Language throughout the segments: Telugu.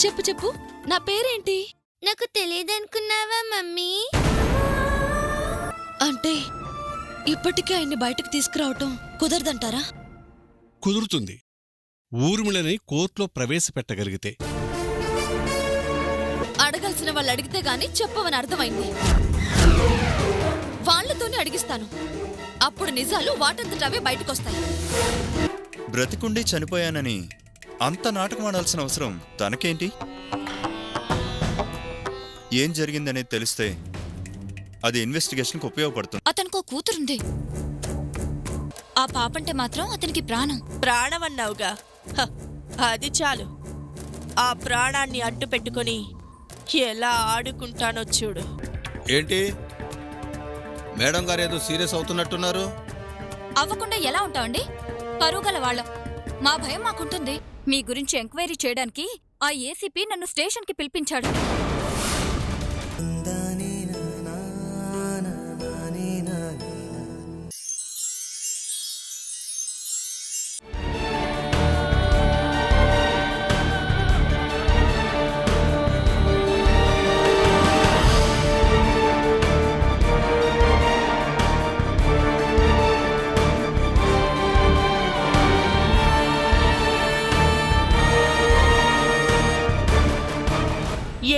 చెప్పు చెప్పు, నా పేరేంటి? నాకు తెలియదనుకున్నావా మమ్మీ? అంటే ఇప్పటికే ఆయన్ని బయటకు తీసుకురావటం కుదరదంటారా? కుదురుతుంది, ఊర్మిళని కోర్టులో ప్రవేశపెట్టగలిగితే. అడగాల్సిన వాళ్ళు అడిగితే గాని చెప్పవని అర్థమైంది. వాళ్లతోనే అడిగిస్తాను. అప్పుడు నిజాలు వాటంతటవే బయటకొస్తాయి. బ్రతికుండి చనిపోయానని అంత నాటకం ఆడాల్సిన అవసరం తనకేంటి? ఏం జరిగిందనేది తెలిస్తే అది ఇన్వెస్టిగేషన్కి ఉపయోగపడుతుంది. అతనికో కూతురుంది. ఆ పాపంటే మాత్రం అతనికి ప్రాణం. ప్రాణమన్నావుగా, అది చాలు. ఆ ప్రాణాన్ని అడ్డు పెట్టుకుని ఎలా ఆడుకుంటానో చూడు. ఏంటి మేడం గారు ఏదో సీరియస్ అవుతున్నట్టున్నారు? అవ్వకుండా ఎలా ఉంటావండి? పరుగల వాళ్ళం. మా భయం మాకుంటుంది. మీ గురించి ఎంక్వైరీ చేయడానికి ఆ ఏసీపీ నన్ను స్టేషన్కి పిలిపించాడు.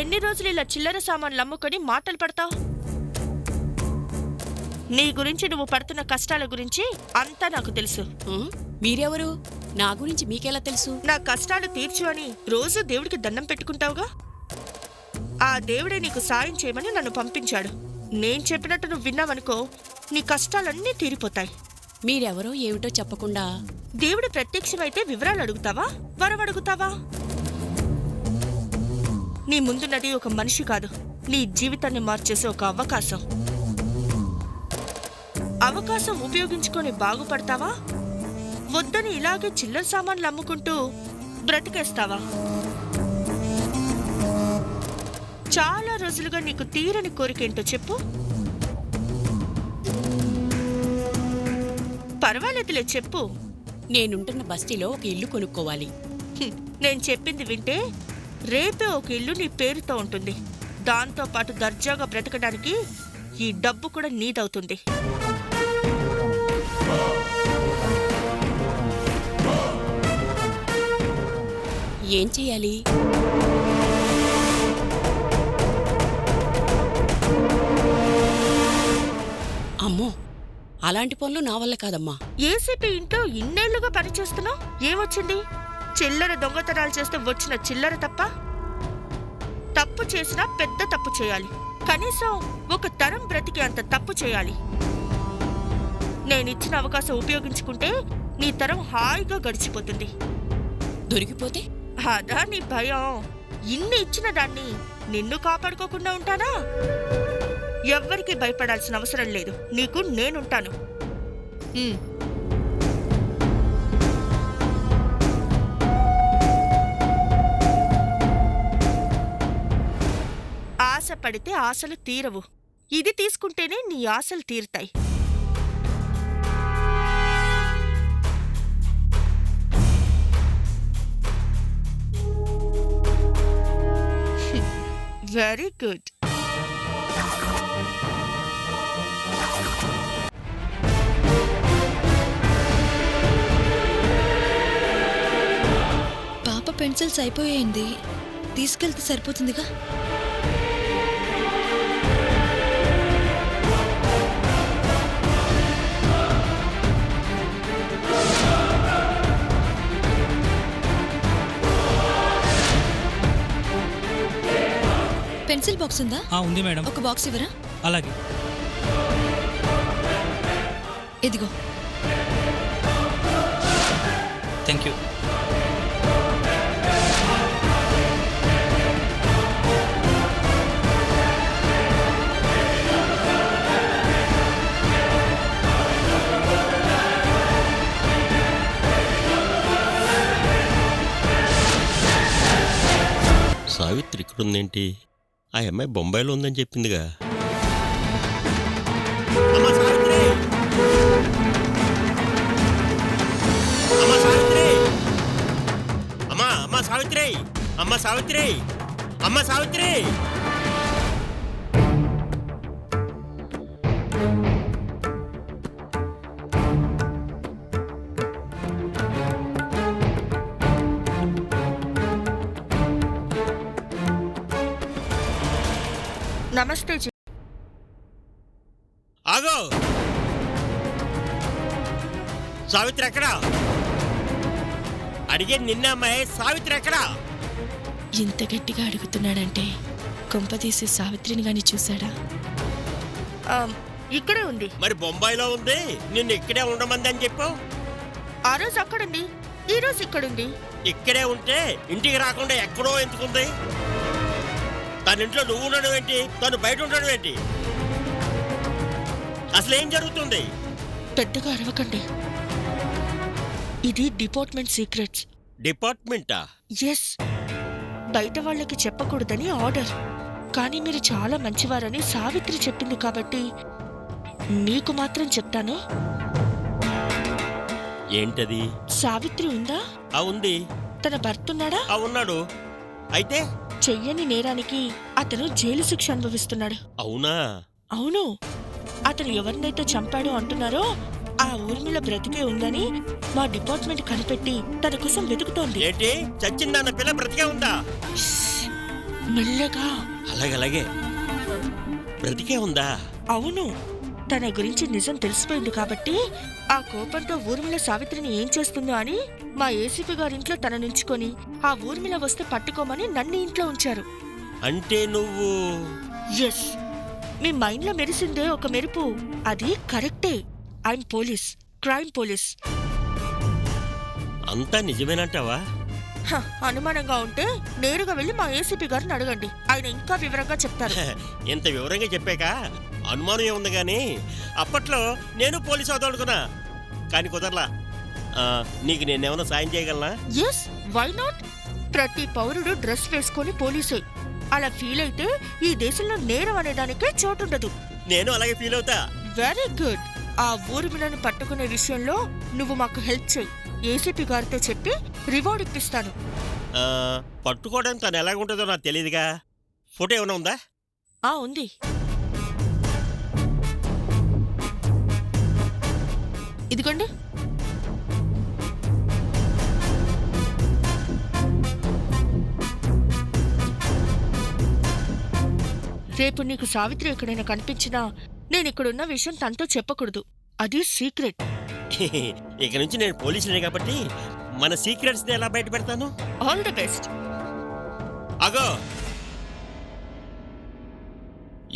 ఎన్ని రోజులు ఇలా చిల్లర సామాన్లు అమ్ముకొని మాటలు పడతావు? నీ గురించి, నువ్వు పడుతున్న కష్టాల గురించి అంతా నాకు తెలుసు. మీరెవరు? నా గురించి మీకెలా తెలుసు? నా కష్టాలు తీర్చు అని రోజు దేవుడికి దండం పెట్టుకుంటావుగా. ఆ దేవుడే నీకు సాయం చేయమని నన్ను పంపించాడు. నేను చెప్పినట్టు నువ్వు విన్నావనుకో, నీ కష్టాలన్నీ తీరిపోతాయి. మీరెవరో ఏమిటో చెప్పకుండా దేవుడు ప్రత్యక్షమైతే వివరాలు అడుగుతావా, వరం అడుగుతావా? నీ ముందున్నది ఒక మనిషి కాదు, నీ జీవితాన్ని మార్చేసే ఒక అవకాశం. అవకాశం ఉపయోగించుకొని బాగుపడతావా, వద్దని ఇలాగే చిల్లర సామాన్లు అమ్ముకుంటూ బ్రతికేస్తావా? చాలా రోజులుగా నీకు తీరని కోరికేంటో చెప్పు. పర్వాలేదులే, చెప్పు. నేనుంటున్న బస్తీలో ఒక ఇల్లు కొనుక్కోవాలి. నేను చెప్పింది వింటే రేపే ఒక ఇల్లు నీ పేరుతో ఉంటుంది. దాంతో పాటు దర్జాగా బ్రతకడానికి ఈ డబ్బు కూడా నీదవుతుంది. ఏం చెయ్యాలి? అమ్మో, అలాంటి పనులు నా వల్ల కాదమ్మా. ఏసీపీ ఇంట్లో ఇన్నేళ్లుగా పనిచేస్తున్నావు, ఏమొచ్చింది? చిల్లర దొంగతనాలు చేస్తే వచ్చిన చిల్లర తప్ప? తప్పు చేసినా పెద్ద తప్పు చేయాలి. కనీసం ఒక తరం బ్రతికి అంత తప్పు చేయాలి. నేనిచ్చిన అవకాశం ఉపయోగించుకుంటే నీ తరం హాయిగా గడిచిపోతుంది. దొరికిపోతే? అదా నీ భయం? ఇన్ని ఇచ్చిన దాన్ని నిన్ను కాపాడుకోకుండా ఉంటానా? ఎవ్వరికీ భయపడాల్సిన అవసరం లేదు. నీకు నేనుంటాను. ఆశ పడితే ఆశలు తీరవు. ఇది తీసుకుంటేనే నీ ఆశలు తీరుతాయి. Very good. పాప పెన్సిల్స్ అయిపోయింది, తీసుకెళ్తే సరిపోతుందిగా. పెన్సిల్ బాక్స్ ఉందా? ఉంది మేడం. ఒక బాక్స్ ఇవ్వరా? అలాగే. ఇదిగో. Thank you. సావిత్రి ఇక్కడుందేంటి? ఆ అమ్మాయి బొంబాయిలో ఉందని చెప్పిందిగా. అమ్మా సావిత్రి! సావిత్రి, అమ్మ సావిత్రి. నమస్తే జీ. ఆగో, సావిత్రి ఎక్కడా? అడిగే నిన్న అమ్మాయి, సావిత్రి ఎక్కడా? ఇంత గట్టిగా అడుగుతున్నాడంటే కొంపదీసి సావిత్రిని గాని చూశాడా? ఆ, ఇక్కడే ఉంది. మరి బొంబాయిలో ఉంది, నిన్ను ఇక్కడే ఉండమంది అని చెప్పావు. ఆ రోజు అక్కడుంది, ఈ రోజు ఇక్కడుంది. ఇక్కడే ఉంటే ఇంటికి రాకుండా ఎక్కడో ఎందుకుంది? తన ఇంట్లో నువ్వు ఉండడం ఏంటి, తను బయట ఉండడం ఏంటి? అసలు ఏం జరుగుతుంది? పెద్దగా అరవకండి, ఇది డిపార్ట్మెంట్ సీక్రెట్స్. డిపార్ట్మెంటా? ఎస్, బయట వాళ్ళకి చెప్పకూడదని ఆర్డర్. కానీ మీరు చాలా మంచివారని సావిత్రి చెప్పింది కాబట్టి మీకు మాత్రం చెప్తాను. ఏంటది? సావిత్రి ఉందా? ఉంది. తన భర్త ఉన్నాడా? ఉన్నాడు. అయితే చెయ్యని నేరానికి అతను జైలు శిక్ష అనుభవిస్తున్నాడు. అవునా? అవును. అతను ఎవరినైతే చంపాడో అంటున్నారో ఆ ఊర్మిళ బ్రతికే ఉందని మా డిపార్ట్మెంట్ కనిపెట్టి తన కోసం వెతుకుతోంది. ఏంటి, చచ్చిందన్న పిల్ల బ్రతికే ఉందా? మెల్లగా. అలాగే బ్రతికే ఉందా? అవును. తన గురించి నిజం తెలిసిపోయింది కాబట్టి ఆ కోపంతో ఊర్మిళ సావిత్రిని ఏం చేస్తుందో అని మా ఏసీపీ గారింట్లో తన నుంచుకొని ఆ ఊర్మిళ వస్తే పట్టుకోమని నన్ను ఇంట్లో ఉంచారు. అంటే నువ్వు... ఎస్, మీ మైండ్లో మెరిసిందే ఒక మెరుపు, అది కరెక్టే. I'm police, crime police. అంతా నిజమేనంటావా? అనుమానంగా ఉంటే నేరుగా వెళ్ళి మా ఏసీపీ గారిని అడగండి, ఆయన ఇంకా వివరంగా చెప్తారు. ఇంత వివరంగా చెప్పాక అనుమానం ఏముంది గాని, అప్పట్లో నేను పోలీసు అవుతాడుకున్నా, కానీ కుదరలా. నీకు నేనేమన్నా సాయం చేయగలనా? Yes, why not? ప్రతి పౌరుడు డ్రెస్ వేసుకొని పోలీసే. అలా ఫీల్ అయితే ఈ దేశంలో నేరం అనేదానికే చోటుండదు. నేను అలాగే ఫీల్ అవుతా. Very good. ఆ ఊర్మిళను పట్టుకునే విషయంలో నువ్వు మాకు హెల్ప్ చేయి. ఏసీపీ గారితో చెప్పి రివార్డ్ ఇప్పిస్తాను. పట్టుకోవడానికి తను ఎలాగుంటుందో నాకు తెలియదుగా. ఫోటో ఏమైనా ఉందా? ఉంది. ఇదిగోండి. రేపు నీకు సావిత్రి ఎక్కడైనా కనిపించినా నేను ఇక్కడున్న విషయం తనతో చెప్పకూడదు, అది సీక్రెట్. ఇక నుంచి నేను పోలీసులే కాబట్టి మన సీక్రెట్స్ ఎలా బయట పెడతాను? All the best. అగో,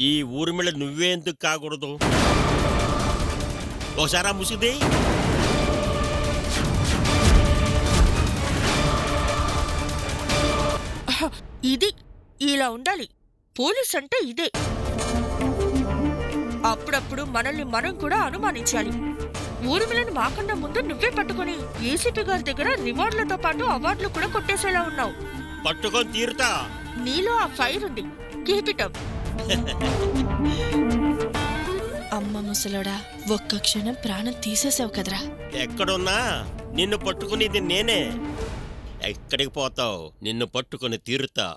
ఈ ఊర్మిళ నువ్వే ఎందుకు కాకూడదు? ఒకసారి ఆ ముసుగుది. ఇది ఇలా ఉండాలి. పోలీస్ అంటే ఇదే. అప్పుడప్పుడు మనల్ని మనం కూడా అనుమానించాలి. ఊర్మిళను మాకన్నా ముందు నువ్వే పట్టుకొని ఏసీపీ గారి దగ్గర రివార్డులతో పాటు అవార్డులు కూడా కొట్టేసేలా ఉన్నావు. పట్టుకొని తీరుతా. నీలో ఆ ఫైర్ ఉంది. Keep it up. అమ్మ ముసలోడా, ఒక్క క్షణం ప్రాణం తీసేసావు కదరా. ఎక్కడున్నా నిన్ను పట్టుకునేది నేనే. ఎక్కడికి పోతావు? నిన్ను పట్టుకొని తీరుతా.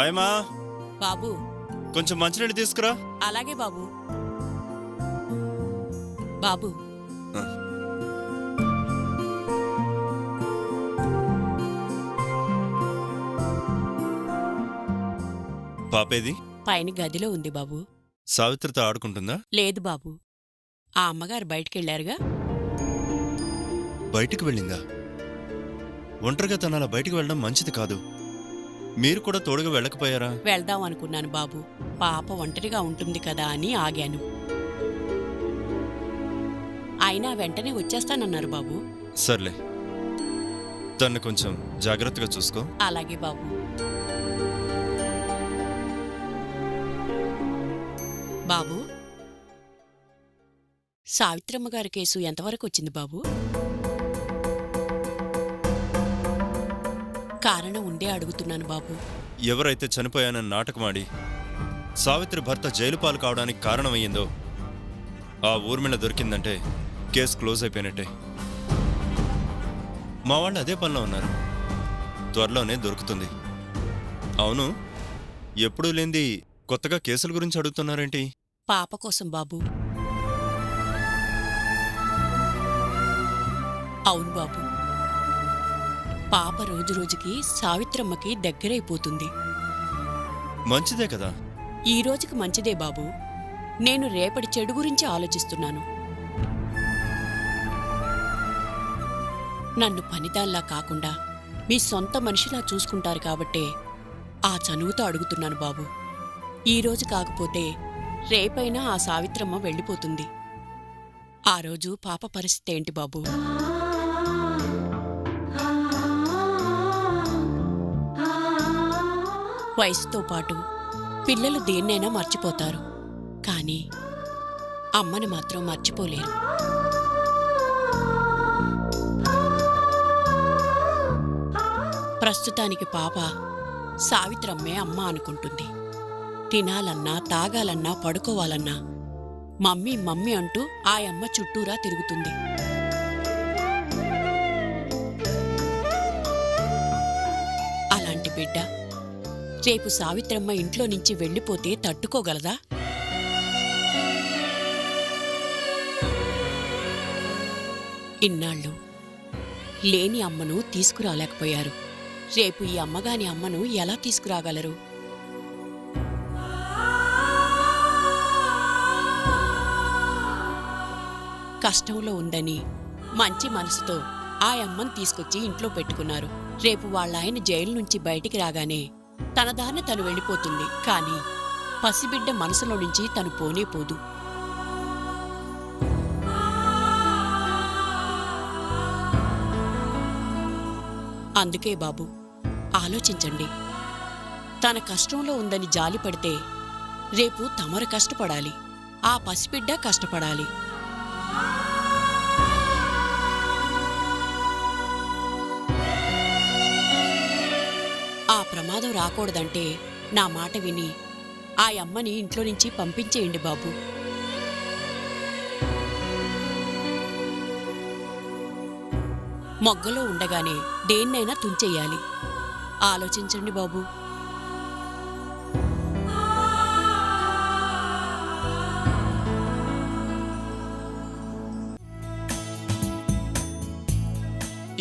ఆయమా, బాబు. కొంచెం మంచినీళ్ళు తీసుకురా. అలాగే బాబు. బాబు, పాపేది? పైన గదిలో ఉంది బాబు. సావిత్రితో ఆడుకుంటుందా? లేదు బాబు, ఆ అమ్మగారు బయటికెళ్లారుగా. బయటికి వెళ్ళిందా? ఒంటరిగా తన అలా బయటికి వెళ్ళడం మంచిది కాదు. మీరు కూడా తోడుగా వెళ్ళకపోయారా? వెళ్దాం అనుకున్నాను బాబు, పాప ఒంటరిగా ఉంటుంది కదా అని ఆగాను. అయినా వెంటనే వచ్చేస్తానన్నారు బాబు. సర్లే, తన్ని కొంచెం జాగ్రత్తగా చూసుకో. అలాగే బాబు. బాబు, సావిత్రమ్మ గారి కేసు ఎంతవరకు వచ్చింది బాబు? కారణం ఉండే అడుగుతున్నాను బాబు. ఎవరైతే చనిపోయానని నాటకమాడి సావిత్రి భర్త జైలు పాలు కావడానికి కారణమయ్యిందో ఆ ఊర్మిళ దొరికిందంటే కేసు క్లోజ్ అయిపోయినట్టే. మా వాళ్ళు అదే పనిలో ఉన్నారు. త్వరలోనే దొరుకుతుంది. అవును, ఎప్పుడూ లేంది కొత్తగా కేసుల గురించి అడుగుతున్నారేంటి? పాప కోసం బాబు. అవును బాబు, పాప రోజురోజుకి సావిత్రమ్మకి దగ్గరైపోతుంది. మంచిదే కదా. ఈ రోజుకి మంచిదే బాబు. నేను రేపటి చెడు గురించి ఆలోచిస్తున్నాను. నన్ను పనిదాల్లా కాకుండా మీ సొంత మనిషిలా చూసుకుంటారు కాబట్టే ఆ చనువుతో అడుగుతున్నాను బాబు. ఈ రోజు కాకపోతే రేపైనా ఆ సావిత్రమ్మ వెళ్ళిపోతుంది. ఆ రోజు పాప పరిస్థితి ఏంటి బాబు? వయసుతో పాటు పిల్లలు దేన్నైనా మర్చిపోతారు, కానీ అమ్మని మాత్రం మర్చిపోలేరు. ప్రస్తుతానికి పాప సావిత్రమ్మే అమ్మ అనుకుంటుంది. తినాలన్నా, తాగాలన్నా, పడుకోవాలన్నా మమ్మీ మమ్మీ అంటూ ఆ అమ్మ చుట్టూరా తిరుగుతుంది. అలాంటి బిడ్డ రేపు సావిత్రమ్మ ఇంట్లో నుంచి వెళ్ళిపోతే తట్టుకోగలదా? ఇన్నాళ్ళు లేని అమ్మను తీసుకురాలేకపోయారు. రేపు ఈ అమ్మగాని అమ్మను ఎలా తీసుకురాగలరు? కష్టంలో ఉందని మంచి మనసుతో ఆ అమ్మను తీసుకొచ్చి ఇంట్లో పెట్టుకున్నారు. రేపు వాళ్ళాయన జైలు నుంచి బయటికి రాగానే తన దారిన తను వెళ్ళిపోతుంది. కాని పసిబిడ్డ మనసులో నుంచి తను పోనే పోదు. అందుకే బాబు, ఆలోచించండి. తన కష్టంలో ఉందని జాలిపడితే రేపు తమరు కష్టపడాలి, ఆ పసిబిడ్డ కష్టపడాలి. ఆ ప్రమాదం రాకూడదంటే నా మాట విని ఆ అమ్మని ఇంట్లో నుంచి పంపించేయండి బాబు. మొగ్గలో ఉండగానే దేన్నైనా తుంచెయ్యాలి. ఆలోచించండి బాబు.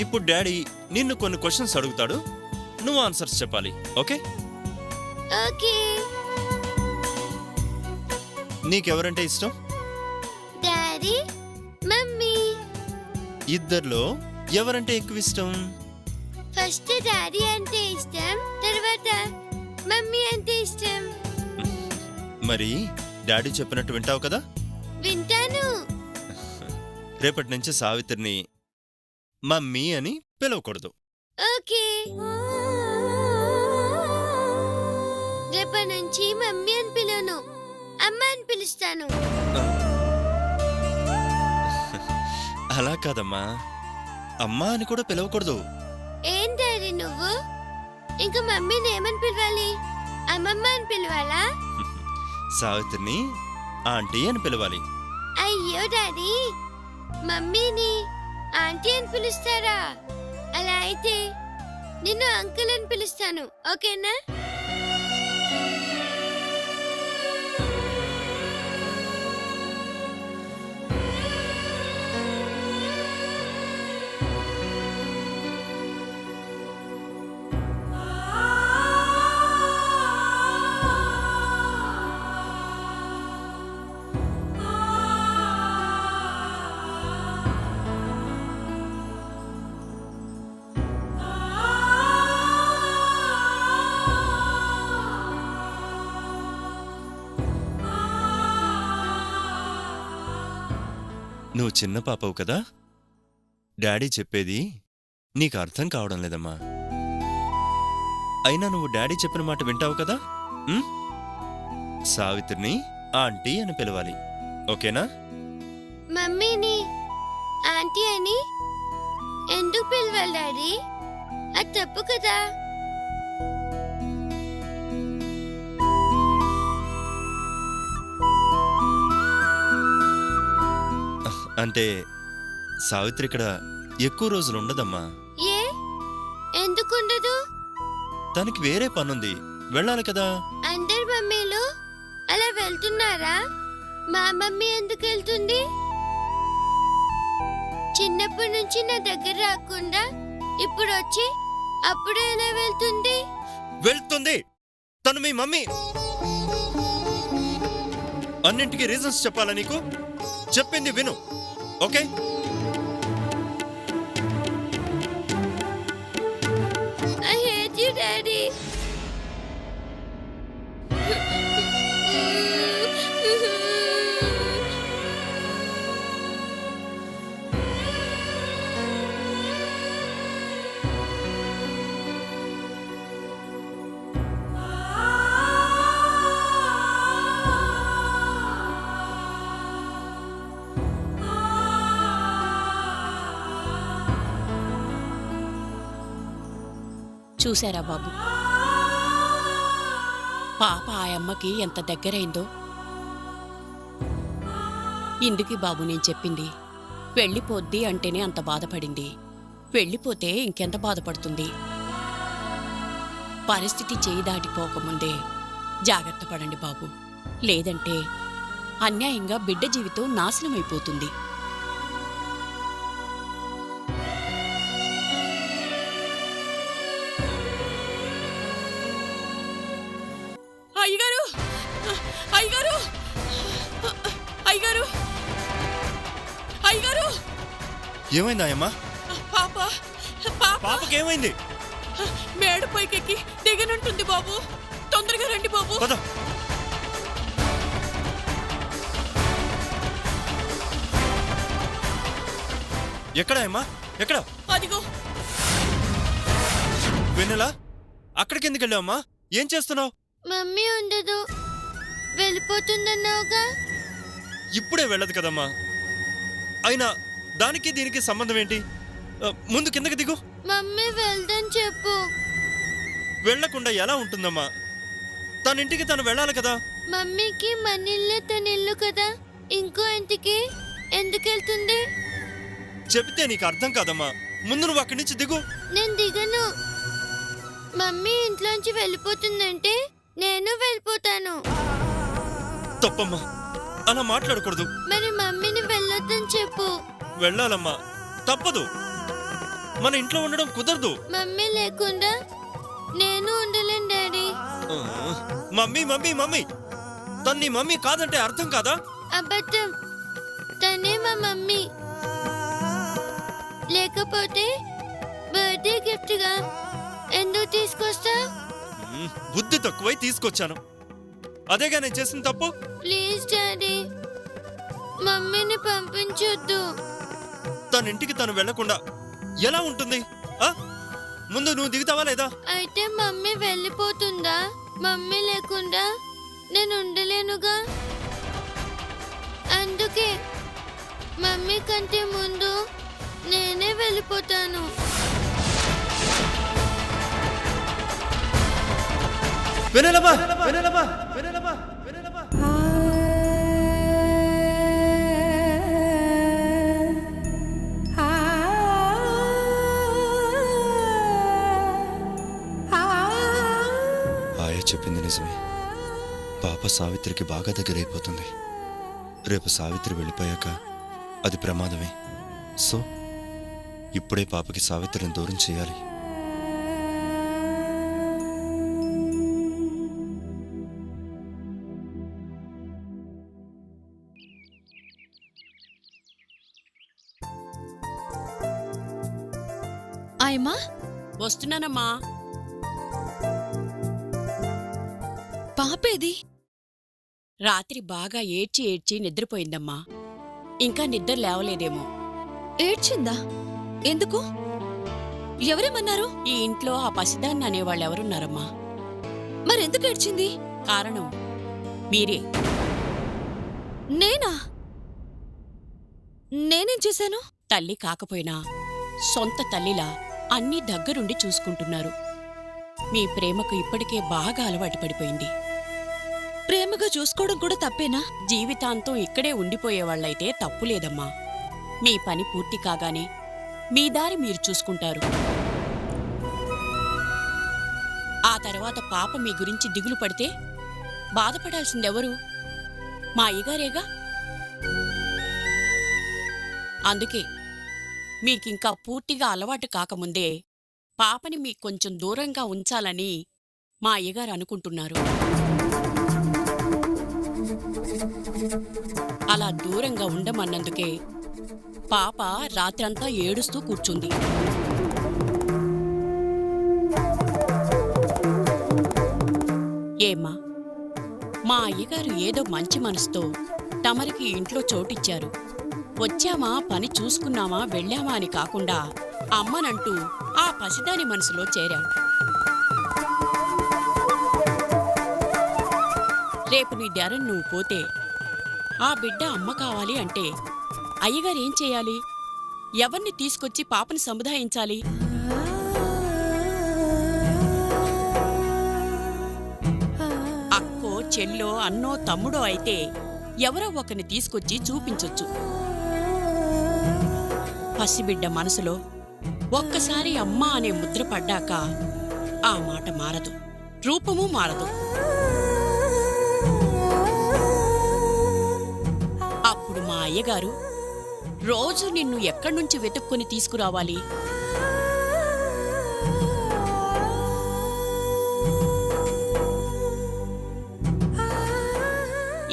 ఇప్పుడు డాడీ నిన్ను కొన్ని క్వశ్చన్స్ అడుగుతాడు, నువ్వు ఆన్సర్స్ చెప్పాలి. ఓకే? ఓకే. నీకెవరంటే ఇష్టం? Daddy, mummy. ఇద్దర్లో ఎవరంటే ఎక్కువ ఇష్టం? ఫస్ట్ డాడీ అంటే ఇష్టం, తర్వాత మమ్మీ అంటే ఇష్టం. మరి డాడీ చెప్పినట్టు వింటావు కదా? వింటాను. రేపటి నుంచి సావిత్రిని మమ్మీ అని పిలవకూడదు. ఓకే. రేపటి నుంచి మమ్మీ అని పిలువను, అమ్మ అని పిలుస్తాను. అలా కాదమ్మా, అమ్మా అని కూడా పిలవకూడదు. ఏం డాడీ నువ్వు? ఇంకా మమ్మీని ఏమని పిలవాలి? అమ్మమ్మ అని పిలవాలా? సావిత్రిని ఆంటీ అని పిలవాలి. అయ్యో డాడీ, మమ్మీని ఆంటీ అని పిలుస్తారా? అలా అయితే నిన్ను అంకుల్ అని పిలుస్తాను, ఓకేనా? నువ్వు చిన్న పాపవు కదా, డాడీ చెప్పేది నీకు అర్థం కావడం లేదమ్మా. అయినా నువ్వు డాడీ చెప్పిన మాట వింటావు కదా? సావిత్రిని ఆంటీ అని పిలవాలి, ఓకేనా? మమ్మీని ఆంటీ అని ఎందుకు పిలవాలి డాడీ? అది తప్పు కదా. అంటే సావిత్రి ఇక్కడ ఎక్కువ రోజులు ఉండదమ్మా. ఏ ఎందుకుండదు? తనకి వేరే పనుంది, వెళ్ళాలి కదా. అందరు మమ్మీలు అలా వెళ్తున్నారా? మా మమ్మీ ఎందుకు వెళ్తుంది? చిన్నప్పటి నుంచి నా దగ్గర రాకుండా ఇప్పుడు వచ్చి అప్పుడు ఎలా వెళ్తుంది? వెళ్తుంది. తను మీ మమ్మీ. అన్నింటికి రీజన్స్ చెప్పాలా నీకు? చెప్పింది విను, okay? I hate you, Daddy. చూశారా బాబు, పాప ఆ అమ్మకి ఎంత దగ్గరైందో. ఇందుకి బాబు నేను చెప్పింది. వెళ్ళిపోద్ది అంటేనే అంత బాధపడింది, వెళ్ళిపోతే ఇంకెంత బాధపడుతుంది. పరిస్థితి చేయి దాటిపోకముందే జాగ్రత్త పడండి బాబు, లేదంటే అన్యాయంగా బిడ్డ జీవితం నాశనమైపోతుంది. అయ్యగారు, అయ్యగారు, అయ్యగారు, అయ్యగారు! ఏమైందా అమ్మా? పాప పాప పాపకేమైంది? మేడ పైకెక్కి దిగనంటుంది బాబు, తొందరగా రండి బాబు. పద. ఎక్కడ అమ్మా? ఎక్కడ? అదిగో. వెన్నెలా, అక్కడికి ఎందుకు వెళ్ళావమ్మా? ఏం చేస్తున్నావు? మమ్మీ ఉండదు, వెళ్ళిపోతుందన్నావుగా. ఇప్పుడే వెళ్ళదు కదమ్మా. అయినా దానికి దీనికి సంబంధం ఏంటి? ముందు కిందకి దిగు. మమ్మీ వెళ్దని చెప్పు. వెళ్లకుండా ఎలా ఉంటుందమ్మా? తన ఇంటికి తను వెళ్ళాలి కదా. మమ్మీకి మన ఇల్లే తన ఇల్లు కదా, ఇంకో ఇంటికి ఎందుకు వెళ్తుంది? చెబితే నీకు అర్థం కాదమ్మా. ముందు నువ్వు అక్కడి నుంచి దిగు. నేను దిగను. మమ్మీ ఇంట్లోంచి వెళ్ళిపోతుందంటే నేను వెళ్ళిపోతాను. తప్పమ్మా, అలా మాట్లాడకూడదు. మరి మమ్మీని వెళ్ళొద్దని చెప్పు. వెళ్ళాలమ్మా, తప్పదు. మన ఇంట్లో ఉండడం కుదరదు. మమ్మీ లేకుండా నేను ఉండలేను డాడీ. మమ్మీ మమ్మీ మమ్మీ, తను నీ మమ్మీ కాదంటే అర్థం కాదా? అబద్ధం, తనే మా మమ్మీ. లేకపోతే బర్త్డే గిఫ్ట్ గా ఎందుకు తీసుకొస్తా? బుద్ధి తక్కువై తీసుకొచ్చాను, అదేగా నేను చేసిన తప్పు. ప్లీజ్ డాడీ, మమ్మీని పంపించొద్దు. తన ఇంటికి తను వెళ్లకుండా ఎలా ఉంటుంది? ముందు నువ్వు దిగుతావా లేదా? అయితే మమ్మీ వెళ్ళిపోతుందా? మమ్మీ లేకుండా నేను ఉండలేనుగా. అందుకే మమ్మీ కంటే ముందు నేనే వెళ్ళిపోతాను. వెన్నెలమ్మా, వెన్నెలమ్మా, వెన్నెలమ్మా, వెన్నెలమ్మా. ఆయ చెప్పింది నిజమే. పాప సావిత్రికి బాగా దగ్గరైపోతుంది. రేపు సావిత్రి వెళ్ళిపోయాక అది ప్రమాదమే. సో ఇప్పుడే పాపకి సావిత్రిని దూరం చేయాలి. ఆయమ్మా, వస్తున్నానమ్మా. పాపేది? రాత్రి బాగా ఏడ్చి ఏడ్చి నిద్రపోయిందమ్మా. ఇంకా నిద్ర లేవలేదేమో. ఏడ్చిందా? ఎందుకు? ఎవరేమన్నారు? ఈ ఇంట్లో ఆ పసిదాన్ని అనేవాళ్ళెవరున్నారమ్మా? మరెందుకు ఏడ్చింది? కారణం మీరే. నేనా? నేనేం చేశాను? తల్లి కాకపోయినా సొంత తల్లిలా అన్నీ దగ్గరుండి చూసుకుంటున్నారు. మీ ప్రేమకు ఇప్పటికే బాగా అలవాటు పడిపోయింది. ప్రేమగా చూసుకోవడం కూడా తప్పేనా? జీవితాంతం ఇక్కడే ఉండిపోయేవాళ్లైతే తప్పులేదమ్మా. మీ పని పూర్తి కాగానే మీ దారి మీరు చూసుకుంటారు. ఆ తర్వాత పాప మీ గురించి దిగులు పడితే బాధపడాల్సిందెవరు? మా అయ్యగారేగా. అందుకే మీకింకా పూర్తిగా అలవాటు కాకముందే పాపని మీకు కొంచెం దూరంగా ఉంచాలని మా అయ్యగారు అనుకుంటున్నారు. అలా దూరంగా ఉండమన్నందుకే పాప రాత్రంతా ఏడుస్తూ కూర్చుంది. ఏమ్మా, మా అయ్యగారు ఏదో మంచి మనసుతో తమరికి ఇంట్లో చోటిచ్చారు. వచ్చామా, పని చూసుకున్నామా, వెళ్ళామా అని కాకుండా అమ్మనంటూ ఆ పసిదాని మనసులో చేరాం. రేపు నీ దారిన నువ్వు పోతే ఆ బిడ్డ అమ్మ కావాలి అంటే అయ్యగారేం చేయాలి? ఎవరిని తీసుకొచ్చి పాపని సముదాయించాలి? అక్కో, చెల్లో, అన్నో, తమ్ముడో అయితే ఎవరో ఒకరిని తీసుకొచ్చి చూపించొచ్చు. పసిబిడ్డ మనసులో ఒక్కసారి అమ్మా అనే ముద్ర పడ్డాక ఆ మాట మారదు, రూపమూ మారదు. అప్పుడు మా అయ్యగారు రోజు నిన్ను ఎక్కడ్నుంచి వెతుక్కుని తీసుకురావాలి?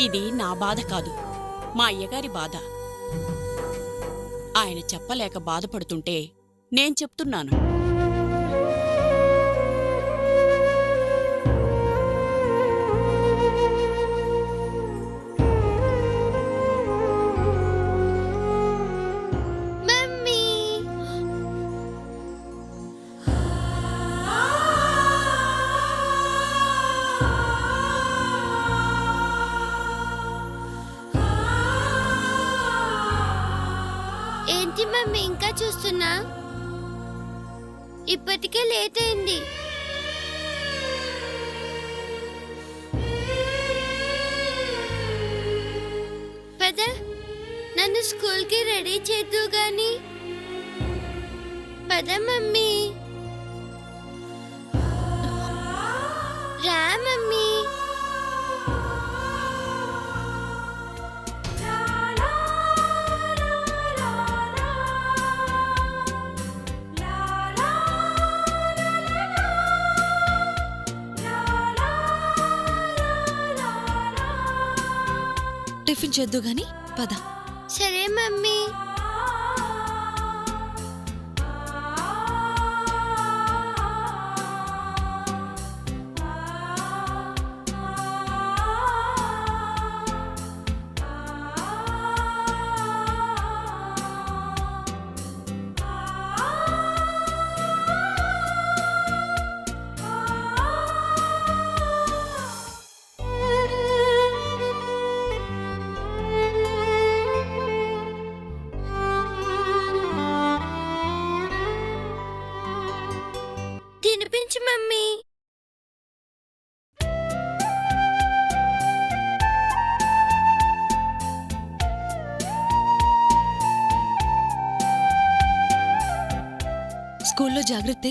ఇది నా బాధ కాదు, మా అయ్యగారి బాధ. ఆయన చెప్పలేక బాధపడుతుంటే నేను చెప్తున్నాను. మమ్మీ ఏంటి మమ్మీ ఇంకా చూస్తున్నా? ఇప్పటికే లేట్ అయింది. పద, నన్ను స్కూల్కి రెడీ చేద్దు గాని. పద మమ్మీ, రా మమ్మీ. టిఫిన్ చేద్దు గాని పద. సరే మమ్మీ. తినిపించు మమ్మీ. స్కూల్లో జాగ్రత్త.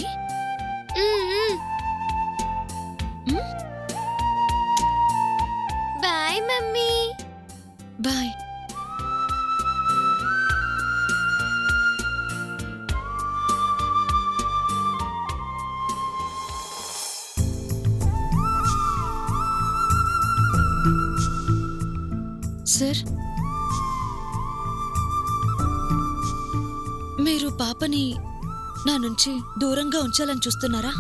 Bye mummy. బాయ్. సార్, మీరు పాపని నా నుంచి దూరంగా ఉంచాలని చూస్తున్నారా?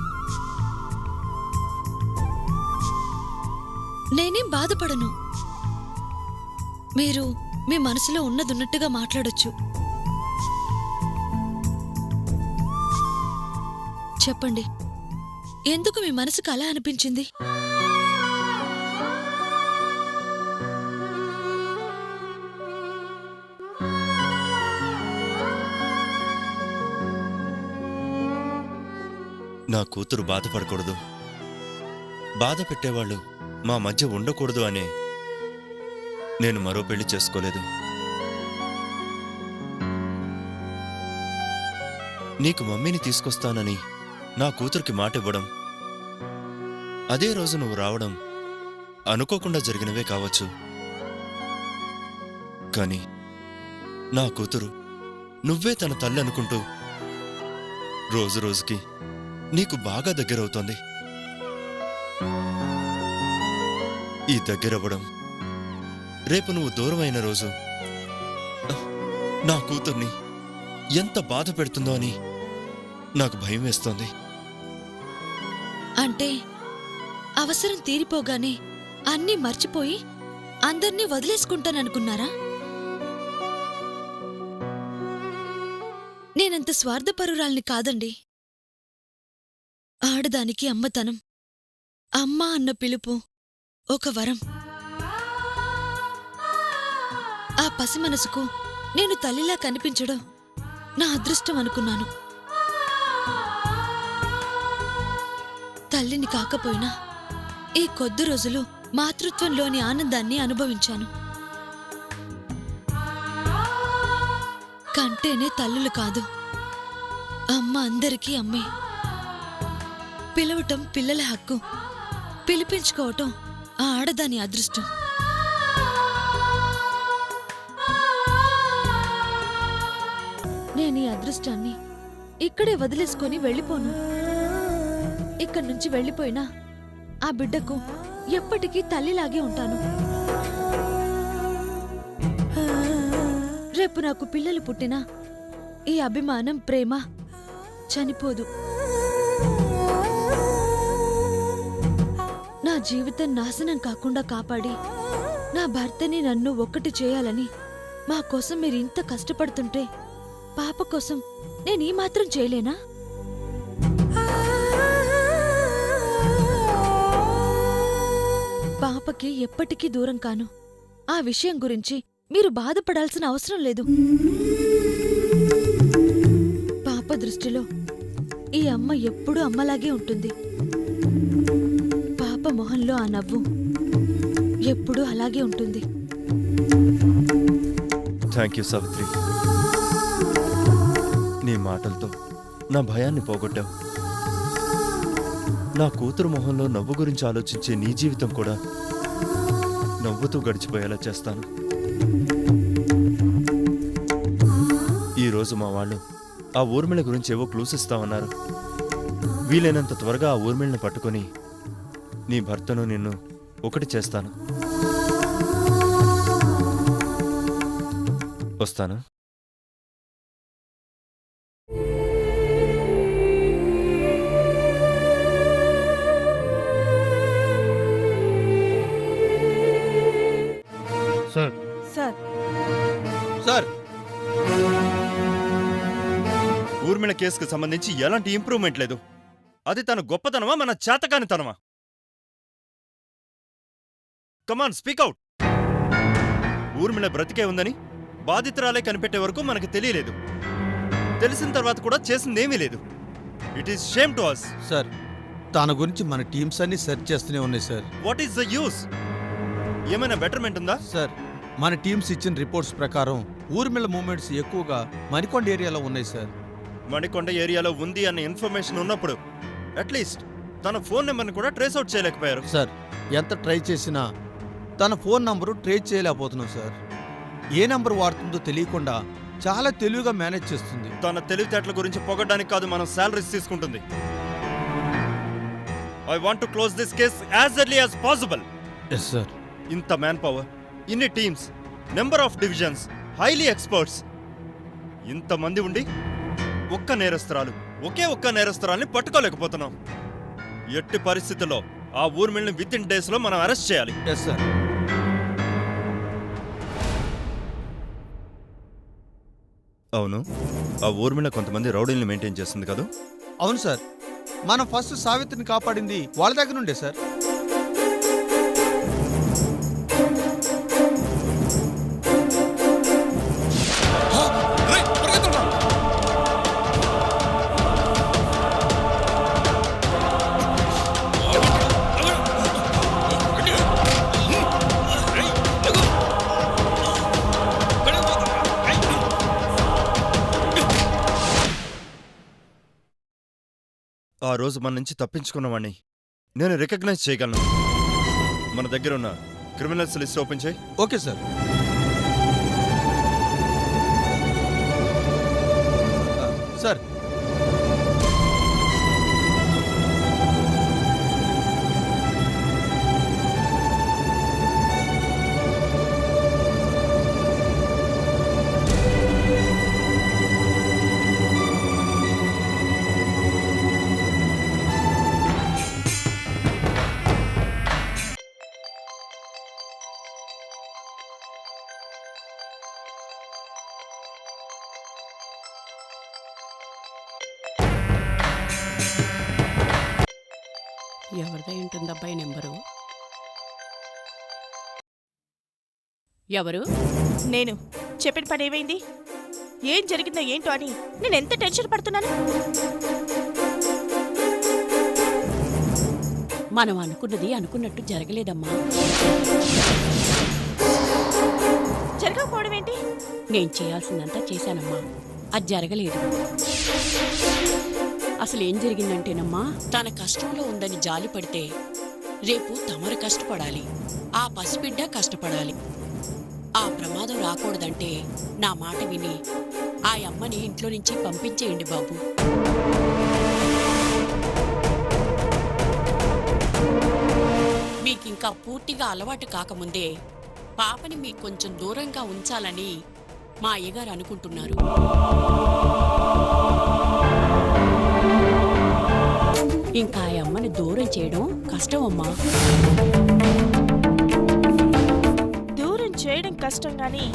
నేనేం బాధపడను. మీరు మీ మనసులో ఉన్నదున్నట్టుగా మాట్లాడొచ్చు. చెప్పండి, ఎందుకు మీ మనసుకు అలా అనిపించింది? నా కూతురు బాధపడకూడదు, బాధ పెట్టేవాళ్ళు మా మధ్య ఉండకూడదు అనే నేను మరో పెళ్లి చేసుకోలేదు. నీకు మమ్మీని తీసుకొస్తానని నా కూతురికి మాట ఇవ్వడం, అదే రోజు నువ్వు రావడం అనుకోకుండా జరిగినవే కావచ్చు. కాని నా కూతురు నువ్వే తన తల్లి అనుకుంటూ రోజు రోజుకి నీకు బాగా దగ్గరవుతోంది. ఈ దగ్గరవ్వడం రేపు నువ్వు దూరమైన రోజు నా కూతుర్ని ఎంత బాధ పెడుతుందో అని నాకు భయం వేస్తోంది. అంటే అవసరం తీరిపోగానే అన్నీ మర్చిపోయి అందర్నీ వదిలేసుకుంటాననుకున్నారా? నేనంత స్వార్థపరురాల్ని కాదండి. ఆడదానికి అమ్మతనం, అమ్మా అన్న పిలుపు ఒక వరం. ఆ పసి మనసుకు నేను తల్లిలా కనిపించడం నా అదృష్టం అనుకున్నాను. తల్లిని కాకపోయినా ఈ కొద్ది రోజులు మాతృత్వంలోని ఆనందాన్ని అనుభవించాను. కంటేనే తల్లులు కాదు, అమ్మ అందరికీ అమ్మే. పిలవటం పిల్లల హక్కు, పిలిపించుకోవటం ఆ ఆడదాని అదృష్టం. నేను ఈ అదృష్టాన్ని ఇక్కడే వదిలేసుకొని వెళ్ళిపోను. ఇక్కడి నుంచి వెళ్ళిపోయినా ఆ బిడ్డకు ఎప్పటికీ తల్లిలాగే ఉంటాను. రేపు నాకు పిల్లలు పుట్టినా ఈ అభిమానం, ప్రేమ చనిపోదు. నా జీవితం నాశనం కాకుండా కాపాడి నా భర్తని నన్ను ఒక్కటి చేయాలని మా కోసం మీరు ఇంత కష్టపడుతుంటే పాప కోసం నేను ఈ మాత్రం చేయలేనా? పాపకి ఎప్పటికీ దూరం కాను. ఆ విషయం గురించి మీరు బాధపడాల్సిన అవసరం లేదు. పాప దృష్టిలో ఈ అమ్మ ఎప్పుడూ అమ్మలాగే ఉంటుంది. పాప మొహంలో ఆ నవ్వు ఎప్పుడూ అలాగే ఉంటుంది. Thank you Savitri. నీ మాటలతో నా భయాన్ని పోగొట్టావు. నా కూతురు మొహంలో నవ్వు గురించి ఆలోచించే నీ జీవితం కూడా నవ్వుతూ గడిచిపోయేలా చేస్తాను. ఈరోజు మా వాళ్ళు ఆ ఊర్మిళ గురించి ఏవో క్లూస్ ఇస్తామన్నారు. వీలైనంత త్వరగా ఆ ఊర్మిళని పట్టుకొని నీ భర్తను నిన్ను ఒకటి చేస్తాను. వస్తాను. సార్ సార్, సార్ ఊర్మిళ కేసుకు సంబంధించి ఎలాంటి ఇంప్రూవ్మెంట్ లేదు. అది తన గొప్పతనమా, మన చేతకానితనమా? కమాన్, స్పీక్ అవుట్. ఊర్మిళ బ్రతికే ఉందని బాధితురాలే కనిపెట్టే వరకు మనకు తెలియలేదు. తెలిసిన తర్వాత కూడా చేసిందేమీ లేదు. It is shame to us. Sir తన గురించి మన టీమ్స్ అన్ని సెర్చ్ చేస్తూనే ఉన్నాయి sir. What is the use? ఏమైనా బెటర్మెంట్ ఉందా? సార్ మన టీమ్స్ ఇచ్చిన రిపోర్ట్స్ ప్రకారం ఊర్మిళ మూమెంట్స్ ఎక్కువగా మణికొండ ఏరియాలో ఉన్నాయి సార్. మణికొండ ఏరియాలో ఉంది అన్న ఇన్ఫర్మేషన్ ఉన్నప్పుడు అట్లీస్ట్ తన ఫోన్ నెంబర్ని కూడా ట్రేస్ అవుట్ చేయలేకపోయారు. సార్ ఎంత ట్రై చేసినా తన ఫోన్ నంబరు ట్రేస్ చేయలేకపోతున్నాం సార్. ఏ నంబర్ వాడుతుందో తెలియకుండా చాలా తెలివిగా మేనేజ్ చేస్తుంది. తన తెలివితేటల గురించి పొగడ్డానికి కాదు మనం శాలరీస్ తీసుకుంటుంది. I want to close this case as early as possible. Yes sir. ఇంత మ్యాన్ పవర్, ఇన్ని teams, number of divisions, highly experts, ఇంతమంది ఉండి ఒకే ఒక్క నేరస్తురాల్ని పట్టుకోలేకపోతున్నాం. ఎట్టి పరిస్థితుల్లో ఆ ఊర్మిళని విత్ ఇన్ డేస్ లో మనం అరెస్ట్ చేయాలి. Yes sir. అవును, ఆ ఊర్మిళ కొంతమంది రౌడీల్ని మెయింటైన్ చేస్తుంది కదా? అవును సార్. మనం ఫస్ట్ సావిత్రిని కాపాడింది వాళ్ళ దగ్గర నుండే సార్. ఆ రోజు మన నుంచి తప్పించుకున్నవాణ్ణి నేను రికగ్నైజ్ చేయగలను. మన దగ్గర ఉన్న క్రిమినల్స్ లిస్ట్ ఓపెన్ చేయి. Okay sir. సార్, ఎవరిదై ఉంటుందబ్బాయి నెంబరు? ఎవరు? నేను చెప్పిన పని ఏమైంది? ఏం జరిగిందో ఏంటో అని నేను ఎంత టెన్షన్ పడుతున్నాను. మనం అనుకున్నది అనుకున్నట్టు జరగలేదమ్మా. జరగకపోవడం ఏంటి? నేను చేయాల్సిందంతా చేశానమ్మా, అది జరగలేదు. అసలేం జరిగిందంటేనమ్మా, తన కష్టంలో ఉందని జాలి పడితే రేపు తమరు కష్టపడాలి, ఆ పసిబిడ్డ కష్టపడాలి. ఆ ప్రమాదం రాకూడదంటే నా మాట విని ఆ అమ్మని ఇంట్లో నుంచి పంపించేయండి బాబు. మీకింకా పూర్తిగా అలవాటు కాకముందే పాపని మీకు కొంచెం దూరంగా ఉంచాలని మా అయ్యగారు అనుకుంటున్నారు. ఇంకా ఆ అమ్మని దూరం చేయడం కష్టమమ్మా. దూరం చేయడం కష్టం గాని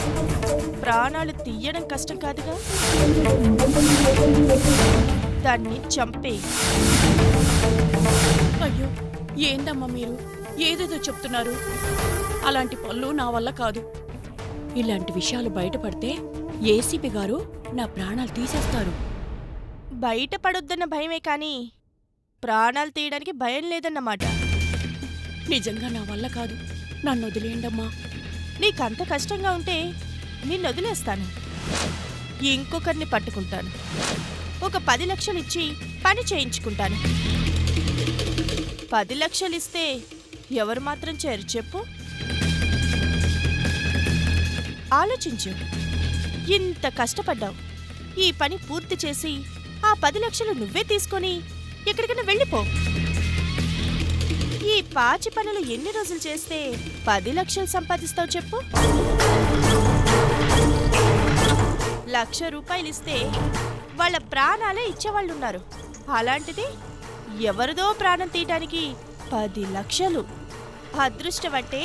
ప్రాణాలు తీయడం కష్టం కాదుగా. దాన్ని చంపే. అయ్యో, ఏందమ్మా మీరు ఏదేదో చెప్తున్నారు? అలాంటి పనులు నా వల్ల కాదు. ఇలాంటి విషయాలు బయటపడితే ఏసీపీ గారు నా ప్రాణాలు తీసేస్తారు. బయటపడొద్దన్న భయమే కాని ప్రాణాలు తీయడానికి భయం లేదన్నమాట. నిజంగా నా వల్ల కాదు, నన్ను వదిలేయండమ్మా. నీకంత కష్టంగా ఉంటే నిన్ను వదిలేస్తాను. ఇంకొకరిని పట్టుకుంటాను. ఒక 10 లక్షలు ఇచ్చి పని చేయించుకుంటాను. 10 లక్షలు ఇస్తే ఎవరు మాత్రం చేయరు చెప్పు? ఆలోచించు. ఇంత కష్టపడ్డావు, ఈ పని పూర్తి చేసి ఆ 10 లక్షలు నువ్వే తీసుకొని ఎక్కడికైనా వెళ్ళిపో. ఈ పాచి పనులు ఎన్ని రోజులు చేస్తే 10 లక్షలు సంపాదిస్తావు చెప్పు? 1,00,000 రూపాయలు ఇస్తే వాళ్ళ ప్రాణాలే ఇచ్చేవాళ్ళున్నారు. అలాంటిది ఎవరిదో ప్రాణం తీయటానికి 10 లక్షలు. అదృష్టం అంటే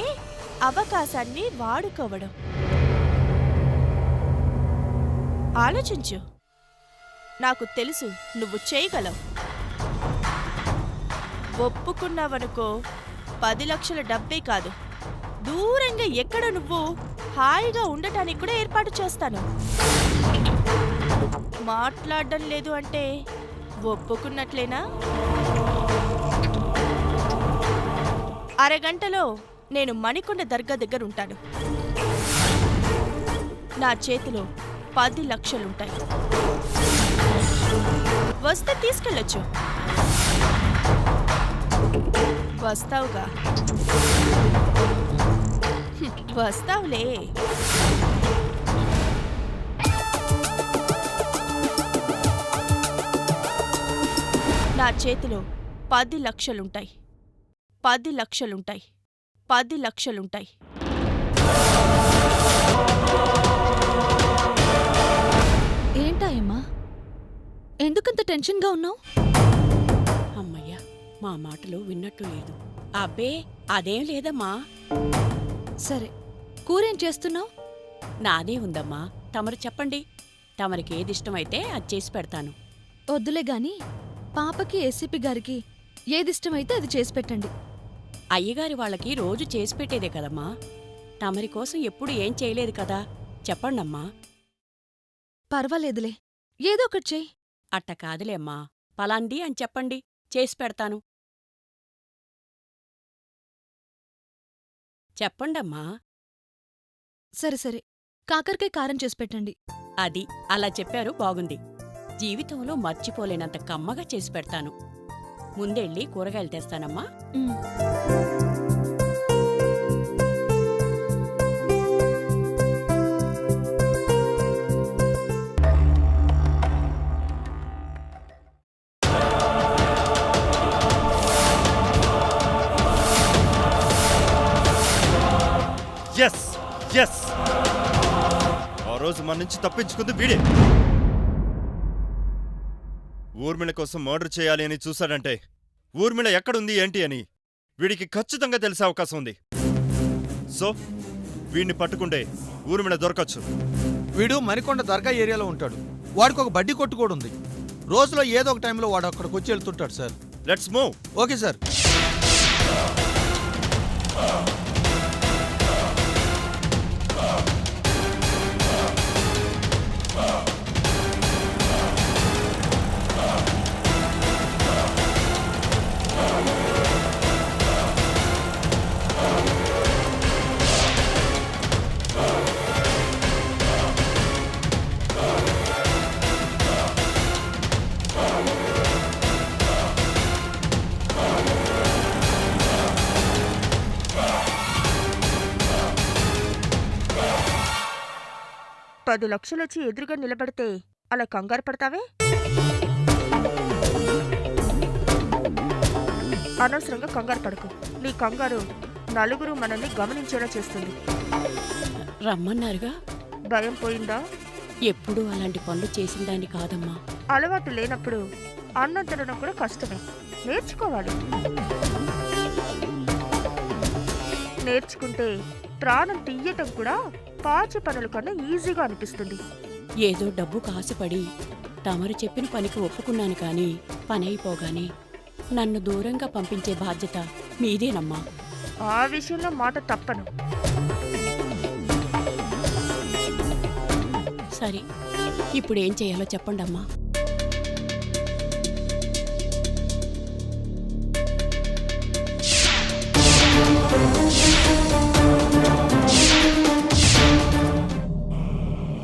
అవకాశాన్ని వాడుకోవడం. ఆలోచించు. నాకు తెలుసు నువ్వు చేయగలవు. ఒప్పుకున్నావనుకో 10 లక్షల డబ్బే కాదు, దూరంగా ఎక్కడ నువ్వు హాయిగా ఉండటానికి కూడా ఏర్పాటు చేస్తాను. మాట్లాడడం లేదు అంటే ఒప్పుకున్నట్లేనా? అరగంటలో నేను మణికొండ దర్గా దగ్గర ఉంటాను. నా చేతిలో 10 లక్షలుంటాయి. వస్తే తీసుకెళ్ళొచ్చు. వస్తావుగా? వస్తావులే. నా చేతిలో 10 లక్షలుంటాయి. 10 లక్షలుంటాయి. 10 లక్షలుంటాయి. ఏంటాయమ్మా, ఎందుకంత టెన్షన్గా ఉన్నావు? అమ్మయ్యా, మా మాటలు విన్నట్టు లేదు. అబ్బే, అదేం లేదమ్మా. సరే, కూరేం చేస్తున్నావు? నాదే ఉందమ్మా, తమరు చెప్పండి. తమరికేదిష్టమైతే అది చేసి పెడతాను. వద్దులే గాని పాపకి ఏసీపీ గారికి ఏదిష్టమైతే అది చేసి పెట్టండి. అయ్యగారి వాళ్ళకి రోజు చేసి పెట్టేదే కదమ్మా. తమరి కోసం ఎప్పుడు ఏం చేయలేదు కదా, చెప్పండమ్మా. పర్వాలేదులే, ఏదో ఒకటి చెయ్యి. అట్ట కాదులే అమ్మా, పలాంది అని చెప్పండి, చేసి పెడతాను. చెప్పండమ్మా. సరే సరే, కాకరకాయ కారం చేసి పెట్టండి. అది అలా చెప్పారు, బాగుంది. జీవితంలో మర్చిపోలేనంత కమ్మగా చేసి పెడతాను. ముందెళ్ళి కూరగాయలు తెస్తానమ్మా. ఉమ్. ఎస్ ఎస్ ఆ రోజు మన నుంచి తప్పించుకుంది వీడే. ఊర్మిళ కోసం మర్డర్ చేయాలి అని చూశాడంటే ఊర్మిళ ఎక్కడుంది ఏంటి అని వీడికి ఖచ్చితంగా తెలిసే అవకాశం ఉంది. సో వీడిని పట్టుకుంటే ఊర్మిళ దొరకచ్చు. వీడు మరికొండ దర్గా ఏరియాలో ఉంటాడు. వాడికి ఒక బడ్డీ కొట్టు కూడా ఉంది. రోజులో ఏదో ఒక టైంలో వాడు అక్కడికి వచ్చి వెళ్తుంటాడు sir. Let's move. Okay sir. పది లక్షలొచ్చి ఎదురుగా నిలబడితే అలా కంగారు పడతావే? అనవసరంగా కంగారు పడకు. నీ కంగారు నలుగురు మనల్ని గమనించేలా చేస్తుంది. రమ్మన్నారుగా. భయం పోయిందా? ఎప్పుడూ అలాంటి పనులు చేసిందాన్ని కాదమ్మా. అలవాటు లేనప్పుడు అన్నం తినడం కూడా కష్టమే. నేర్చుకోవాలి. నేర్చుకుంటే ప్రాణం తీయటం కూడా పాచి పనుల కన్నా ఈజీగా అనిపిస్తుంది. ఏదో డబ్బు కాసుపడి తమరు చెప్పిన పనికి ఒప్పుకున్నాను కాని పని అయిపోగానే నన్ను దూరంగా పంపించే బాధ్యత మీదేనమ్మా. ఆ విషయంలో మాట తప్పను. సరే, ఇప్పుడేం చేయాలో చెప్పండమ్మా.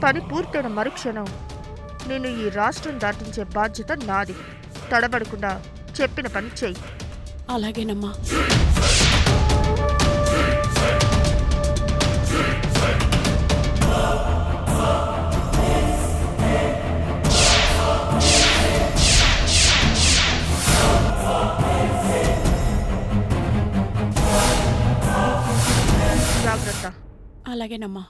పని పూర్తయిన మరుక్షణం నేను ఈ రాష్ట్రం దాటించే బాధ్యత నాది. తడబడకుండా చెప్పిన పని చెయ్యి. అలాగేనమ్మా. జాగ్రత్త. అలాగేనమ్మా.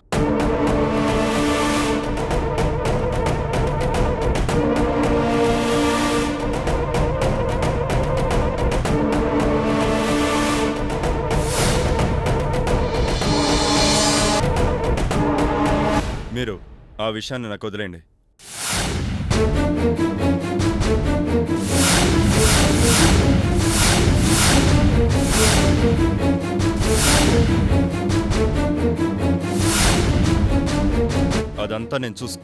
మీరు ఆ విషయాన్ని నాకు వదిలేండి. అదంతా నేను చూసు.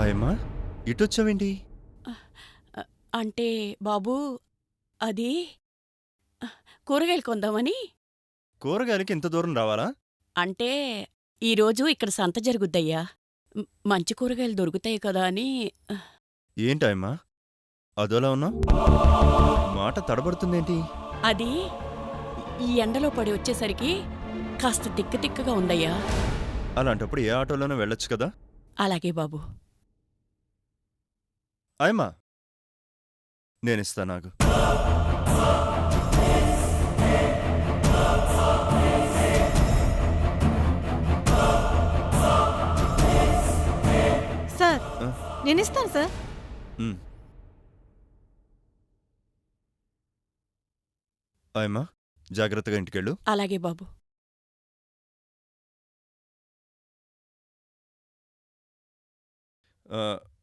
ఆయమ్మా, ఇటొచ్చావేంటి? అంటే బాబూ, అది కూరగాయలు కొందామని. కూరగాయలకి ఇంత దూరం రావాలా? అంటే ఈరోజు ఇక్కడ సంత జరుగుద్దయ్యా. మంచి కూరగాయలు దొరుకుతాయి కదా అని. ఏంటాయమ్మా అదోలా ఉన్నా? మాట తడబడుతుందేంటి? అది ఈ ఎండలో పడి వచ్చేసరికి కాస్త తిక్కగా ఉందయ్యా. అలాంటప్పుడు ఏ ఆటోలోనూ వెళ్ళొచ్చు కదా? అలాగే బాబు. ఆయమ్మా, నేనిస్తా. నాకు సార్, నేనిస్తాను సార్. ఆయమ్మా, జాగ్రత్తగా ఇంటికెళ్ళు. అలాగే బాబు.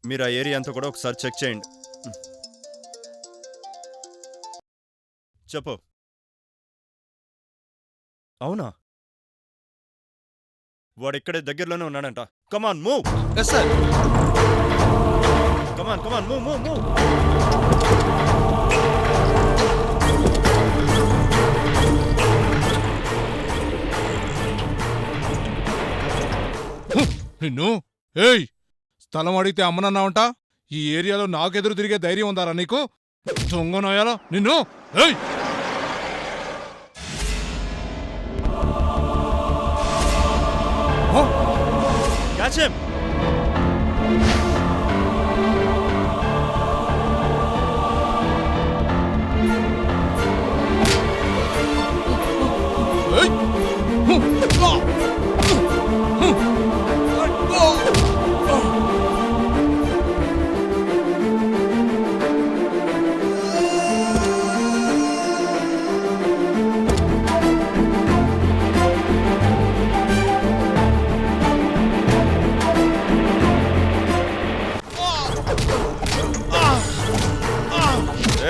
మీరు ఆ ఏరియా అంతా కూడా ఒకసారి చెక్ చేయండి. చెప్పు. అవునా? వాడిక్కడే దగ్గరలోనే ఉన్నాడంట. Come on move. Yes sir. Come on come on move move move. నిన్ను ఏయ్ స్థలం అడిగితే అమ్మనన్నావంట. ఈ ఏరియాలో నాకెదురు తిరిగే ధైర్యం ఉందారా నీకు? దొంగనోయాలో నిన్ను. ఏయ్ క్యాచ్ హిమ్. ఏయ్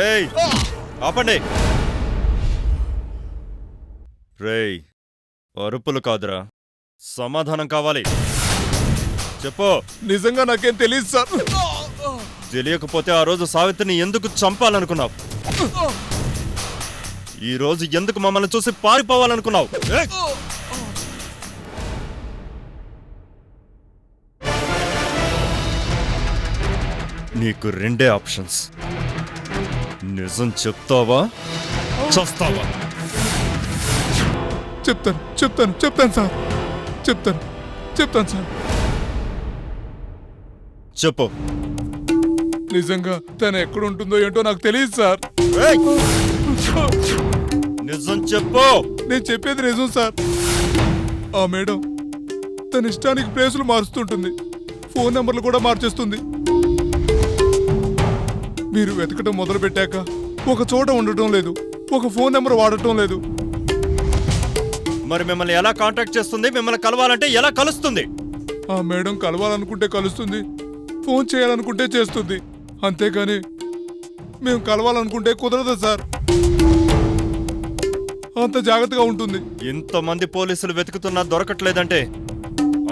ఏయ్ ఆపండి. రేయ్ అరుపులు కాదురా, సమాధానం కావాలి. చెప్పు. నిజంగా నాకేం తెలియదు సార్. తెలియకపోతే ఆ రోజు సావిత్రిని ఎందుకు చంపాలనుకున్నావు? ఈ రోజు ఎందుకు మమ్మల్ని చూసి పారిపోవాలనుకున్నావు? ఏయ్! నీకు రెండే ఆప్షన్స్. నిజం చెప్తావా, చస్తావా? చెప్తాను చెప్తాను చెప్తాను సార్. చెప్తాను సార్. చెప్పు. నిజంగా తను ఎక్కడుంటుందో ఏంటో నాకు తెలియదు సార్. ఏయ్! నిజం చెప్పు. నేను చెప్పేది నిజం సార్. ఆ మేడం తన ఇష్టానికి ప్లేసులు మారుస్తుంటుంది, ఫోన్ నెంబర్లు కూడా మార్చేస్తుంది. మీరు వెతకటం మొదలు పెట్టాక ఒక చోట ఉండటం లేదు, ఒక ఫోన్ నెంబర్ వాడటం లేదు. మరి మిమ్మల్ని ఎలా కాంటాక్ట్ చేస్తుంది? మిమ్మల్ని కలవాలంటే ఎలా కలుస్తుంది? ఆ మేడం కలవాలనుకుంటే కలుస్తుంది, ఫోన్ చేయాలనుకుంటే చేస్తుంది. అంతేగాని మేము కలవాలనుకుంటే కుదరదు సార్. అంత జాగ్రత్తగా ఉంటుంది. ఇంతమంది పోలీసులు వెతుకుతున్నా దొరకట్లేదంటే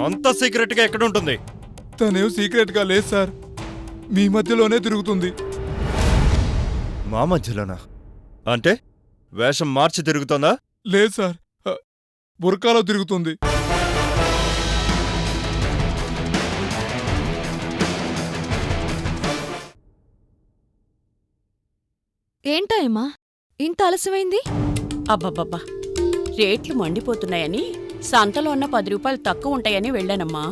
అంత సీక్రెట్ గా ఎక్కడ ఉంటుంది? తనేం సీక్రెట్ గా లేదు సార్, మీ మధ్యలోనే తిరుగుతుంది. మా మధ్యలోనా? అంటే వేషం మార్చి తిరుగుతుందా? లేదు సార్, బుర్కాలో తిరుగుతుంది. ఏంటాయమ్మా ఇంత ఆలస్యమైంది? అబ్బబ్బబ్బా, రేట్లు మండిపోతున్నాయని సంతలో ఉన్న 10 రూపాయలు తక్కువ ఉంటాయని వెళ్ళానమ్మా.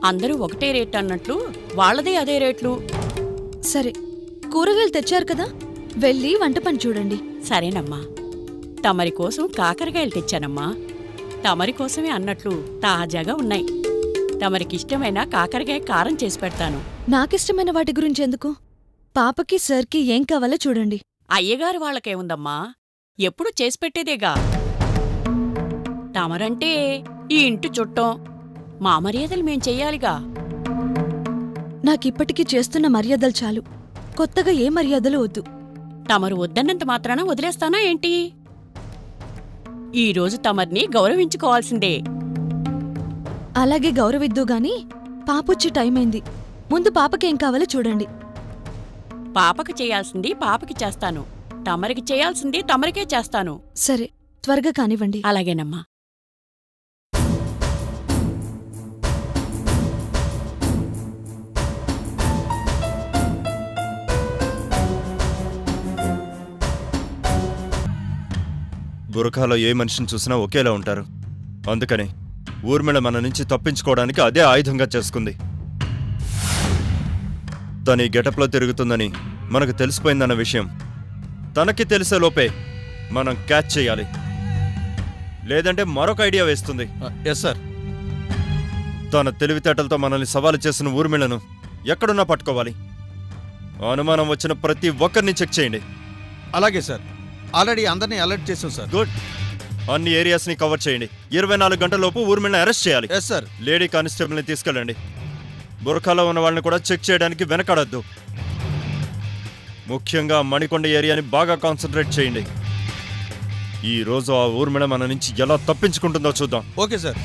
అందరూ ఒకటే రేట్ అన్నట్లు వాళ్ళదే అదే రేట్లు. సరే, కూరగాయలు తెచ్చారు కదా, వెళ్ళి వంట పని చూడండి. సరేనమ్మా. తమరి కోసం కాకరకాయలు తెచ్చానమ్మా. తమరి కోసమే అన్నట్లు తాజాగా ఉన్నాయి. తమరికిష్టమైన కాకరకాయ కారం చేసి పెడతాను. నాకిష్టమైన వాటి గురించి ఎందుకు? పాపకి సర్కి ఏం కావాలో చూడండి. అయ్యగారు వాళ్ళకేముందమ్మా, ఎప్పుడు చేసి పెట్టేదేగా. తమరంటే ఈ ఇంటి చుట్టం, మా మర్యాదలు మేం చెయ్యాలిగా. నాకిప్పటికీ చేస్తున్న మర్యాదలు చాలు, కొత్తగా ఏ మర్యాదలు వద్దు. తమరు వద్దన్నంత మాత్రాన వదిలేస్తానా ఏంటి? ఈరోజు తమర్ని గౌరవించుకోవాల్సిందే. అలాగే గౌరవిద్దు గాని పాపొచ్చి టైమైంది. ముందు పాపకేం కావాలో చూడండి. పాపకి చేయాల్సింది పాపకి చేస్తాను, తమరికి చేయాల్సింది తమరికే చేస్తాను. సరే, త్వరగా కానివ్వండి. అలాగేనమ్మా. బురఖాలో ఏ మనిషిని చూసినా ఒకేలా ఉంటారు. అందుకని ఊర్మిళ మన నుంచి తప్పించుకోవడానికి అదే ఆయుధంగా చేసుకుంది. తను ఈ గెటప్లో తిరుగుతుందని మనకు తెలిసిపోయిందన్న విషయం తనకి తెలిసే లోపే మనం క్యాచ్ చేయాలి. లేదంటే మరొక ఐడియా వేస్తుంది. Yes sir. తన తెలివితేటలతో మనల్ని సవాలు చేసిన ఊర్మిళను ఎక్కడున్నా పట్టుకోవాలి. అనుమానం వచ్చిన ప్రతి ఒక్కరిని చెక్ చేయండి. అలాగే సార్, ఆల్రెడీ అందరినీ అలర్ట్ చేసాం సార్. గుడ్. అన్ని ఏరియాస్ని కవర్ చేయండి. 24 గంటలలోపు ఊర్మిళని అరెస్ట్ చేయాలి. Yes sir. లేడీ కానిస్టేబుల్ని తీసుకెళ్ళండి. బురఖాలో ఉన్న వాళ్ళని కూడా చెక్ చేయడానికి వెనకాడద్దు. ముఖ్యంగా మణికొండ ఏరియాని బాగా కాన్సన్ట్రేట్ చేయండి. ఈ రోజు ఆ ఊర్మిళ మన నుంచి ఎలా తప్పించుకుంటుందో చూద్దాం. Okay sir.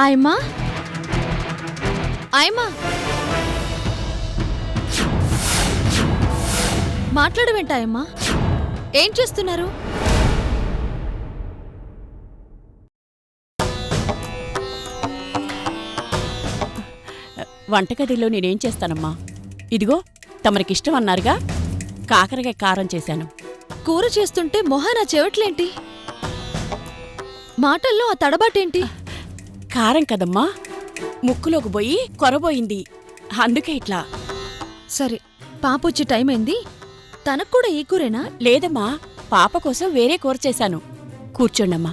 ఆయమ్మా, ఆయమ్మా, మాట్లాడవేంటాయమ్మా? ఏం చేస్తున్నారు? వంటగదిలో నేనేం చేస్తానమ్మా? ఇదిగో తమరికిష్టం అన్నారుగా, కాకరకాయ కారం చేశాను. కూర చేస్తుంటే మొహానా చెవట్లేంటి? మాటల్లో ఆ తడబాటేంటి? కారం కదమ్మా, ముక్కులోకి పోయి కొరబోయింది, అందుకే ఇట్లా. సరే, పాపొచ్చే టైం అయింది. తనక్కూడా ఈ కూరేనా? లేదమ్మా, పాప కోసం వేరే కూర చేశాను. కూర్చోండమ్మా,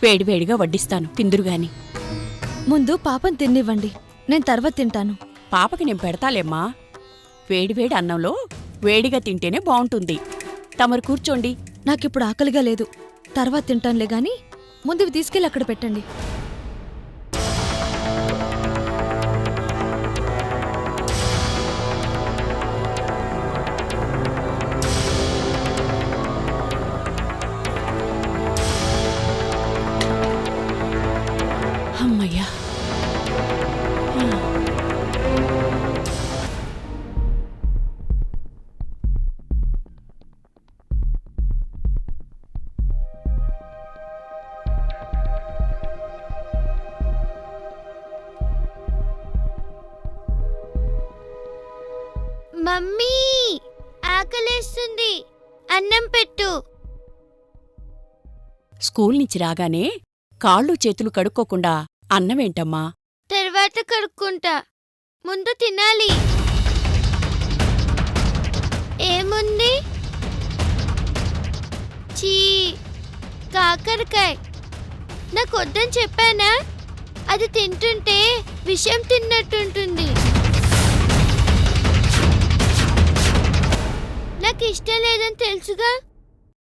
వేడివేడిగా వడ్డిస్తాను, తిందురుగాని. ముందు పాపని తిన్నివ్వండి, నేను తర్వాత తింటాను. పాపకి నేను పెడతాలేమ్మా. వేడివేడి అన్నంలో వేడిగా తింటేనే బావుంటుంది. తమరు కూర్చోండి. నాకిప్పుడు ఆకలిగా లేదు, తర్వాత తింటానులే గాని ముందు ఇవి తీసుకెళ్ళి అక్కడ పెట్టండి. అమ్మయ్యా. మమ్మీ, ఆకలేస్తుంది, అన్నం పెట్టు. స్కూల్ నుంచి రాగానే కాళ్ళు చేతులు కడుక్కోకుండా అన్నమేంటమ్మా? తర్వాత కడుక్కుంటా, ముందు తినాలి. ఏముంది? చీ, కాకరకాయ. నాకొద్దని చెప్పానా? అది తింటుంటే విషం తిన్నట్టుంటుంది. నాకు ఇష్టం లేదని తెలుసుగా,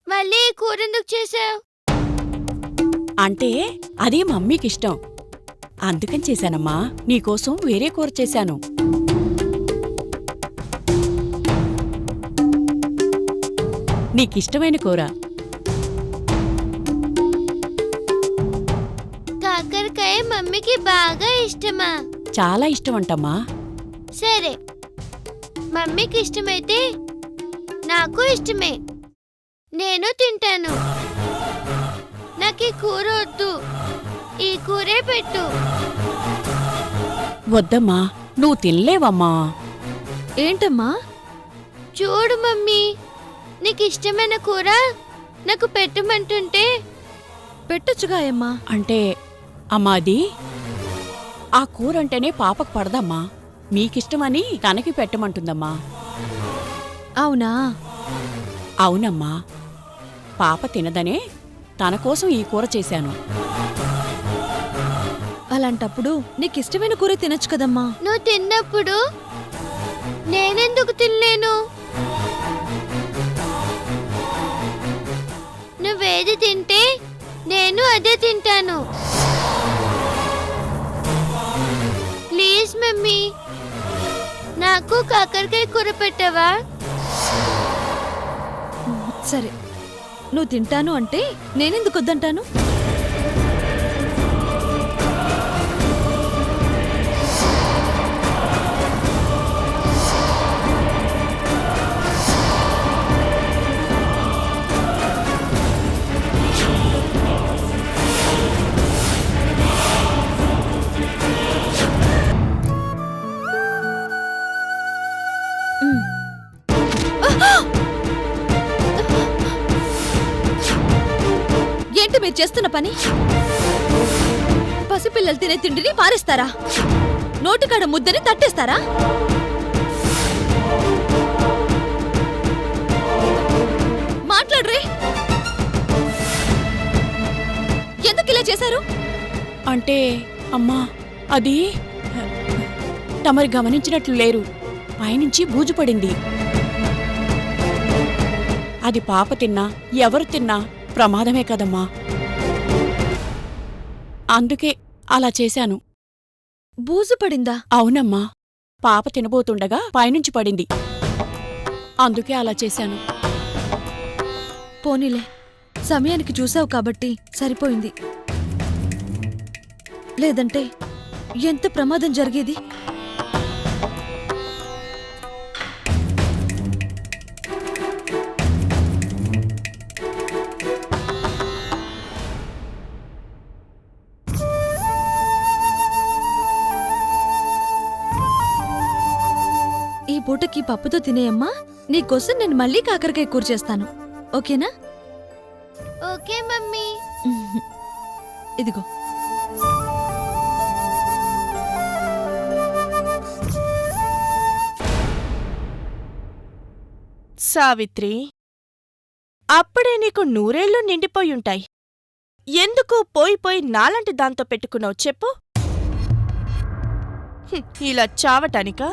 మళ్ళీ ఈ కూర ఎందుకు చేసావు? అంటే అదే మమ్మీకిష్టం, అందుకని చేశానమ్మా. నీకోసం వేరే కూర చేశాను. నీకిష్టమైన కూర. కాకరకాయ మమ్మీకి బాగా ఇష్టమా? చాలా ఇష్టమంటమ్మా. సరే, మమ్మీకి ఇష్టమైతే నాకు ఇష్టమే, నేను తింటాను. నాకు ఈ కూర వద్దు, ఈ కూరే పెట్టు. వద్దమ్మా, నువ్వు తినలేవమ్మా. ఏంటమ్మా? చూడు మమ్మీ, నీకు ఇష్టమైన కూర నాకు పెట్టమంటుంటే. పెట్టొచ్చుగా అమ్మా. అంటే అమ్మా, అది ఆ కూరంటేనే పాపకు పడదమ్మా. మీకిష్టమని తనకి పెట్టమంటుందమ్మా. అవునా? అవునమ్మా, పాప తినదనే తన కోసం ఈ కూర చేశాను. అలాంటప్పుడు నీకిష్టమైన కూర తినొచ్చు కదమ్మా. నువ్వు తిన్నప్పుడు నేనెందుకు తినలేను? నువ్వేది తింటే నేను అదే తింటాను. ప్లీజ్ మమ్మీ, నాకు కాకరకాయ కూర పెట్టవా? సరే, నువ్వు తింటాను అంటే నేనెందుకు వద్దంటాను? ఏంటి మీరు చేస్తున్న పని? పసిపిల్లలు తినే తిండిని పారేస్తారా? నోటికాడ ముద్దని తట్టేస్తారా? మాట్లాడరే. అంటే అమ్మా అది తమరు గమనించినట్లు లేరు, పైనుంచి బూజు పడింది. అది పాప తిన్నా ఎవరు తిన్నా ప్రమాదమే కదమ్మా. అందుకే అలా చేశాను. బూజు పడిందా? అవునమ్మా, పాప తినబోతుండగా పైనుంచి పడింది, అందుకే అలా చేశాను. పోనీలే, సమయానికి చూసావు కాబట్టి సరిపోయింది. లేదంటే ఎంత ప్రమాదం జరిగేది. ఈ పూటకి పప్పుతో తినేయమ్మా. నీకోసం నేను మళ్ళీ కాకరకాయ కూర చేస్తాను, ఓకేనా? Okay mummy. ఇదిగో. సావిత్రి, అప్పుడే నీకు 100 నిండిపోయుంటాయి. ఎందుకు పోయి పోయి నాలాంటి దాంతో పెట్టుకున్నావు చెప్పు? ఇలా చావటానికా?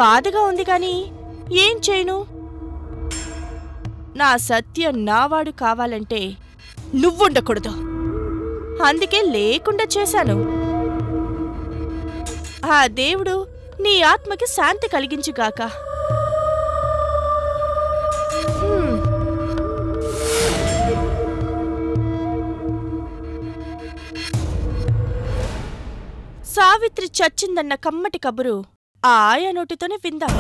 బాధగా ఉంది గాని ఏం చేయను? నా సత్యం నావాడు కావాలంటే నువ్వుండకూడదు, అందుకే లేకుండా చేశాను. ఆ దేవుడు నీ ఆత్మకి శాంతి కలిగించుగాక. సావిత్రి చచ్చిందన్న కమ్మటి కబురు ఆ ఆయా నోటితోనే విందాం.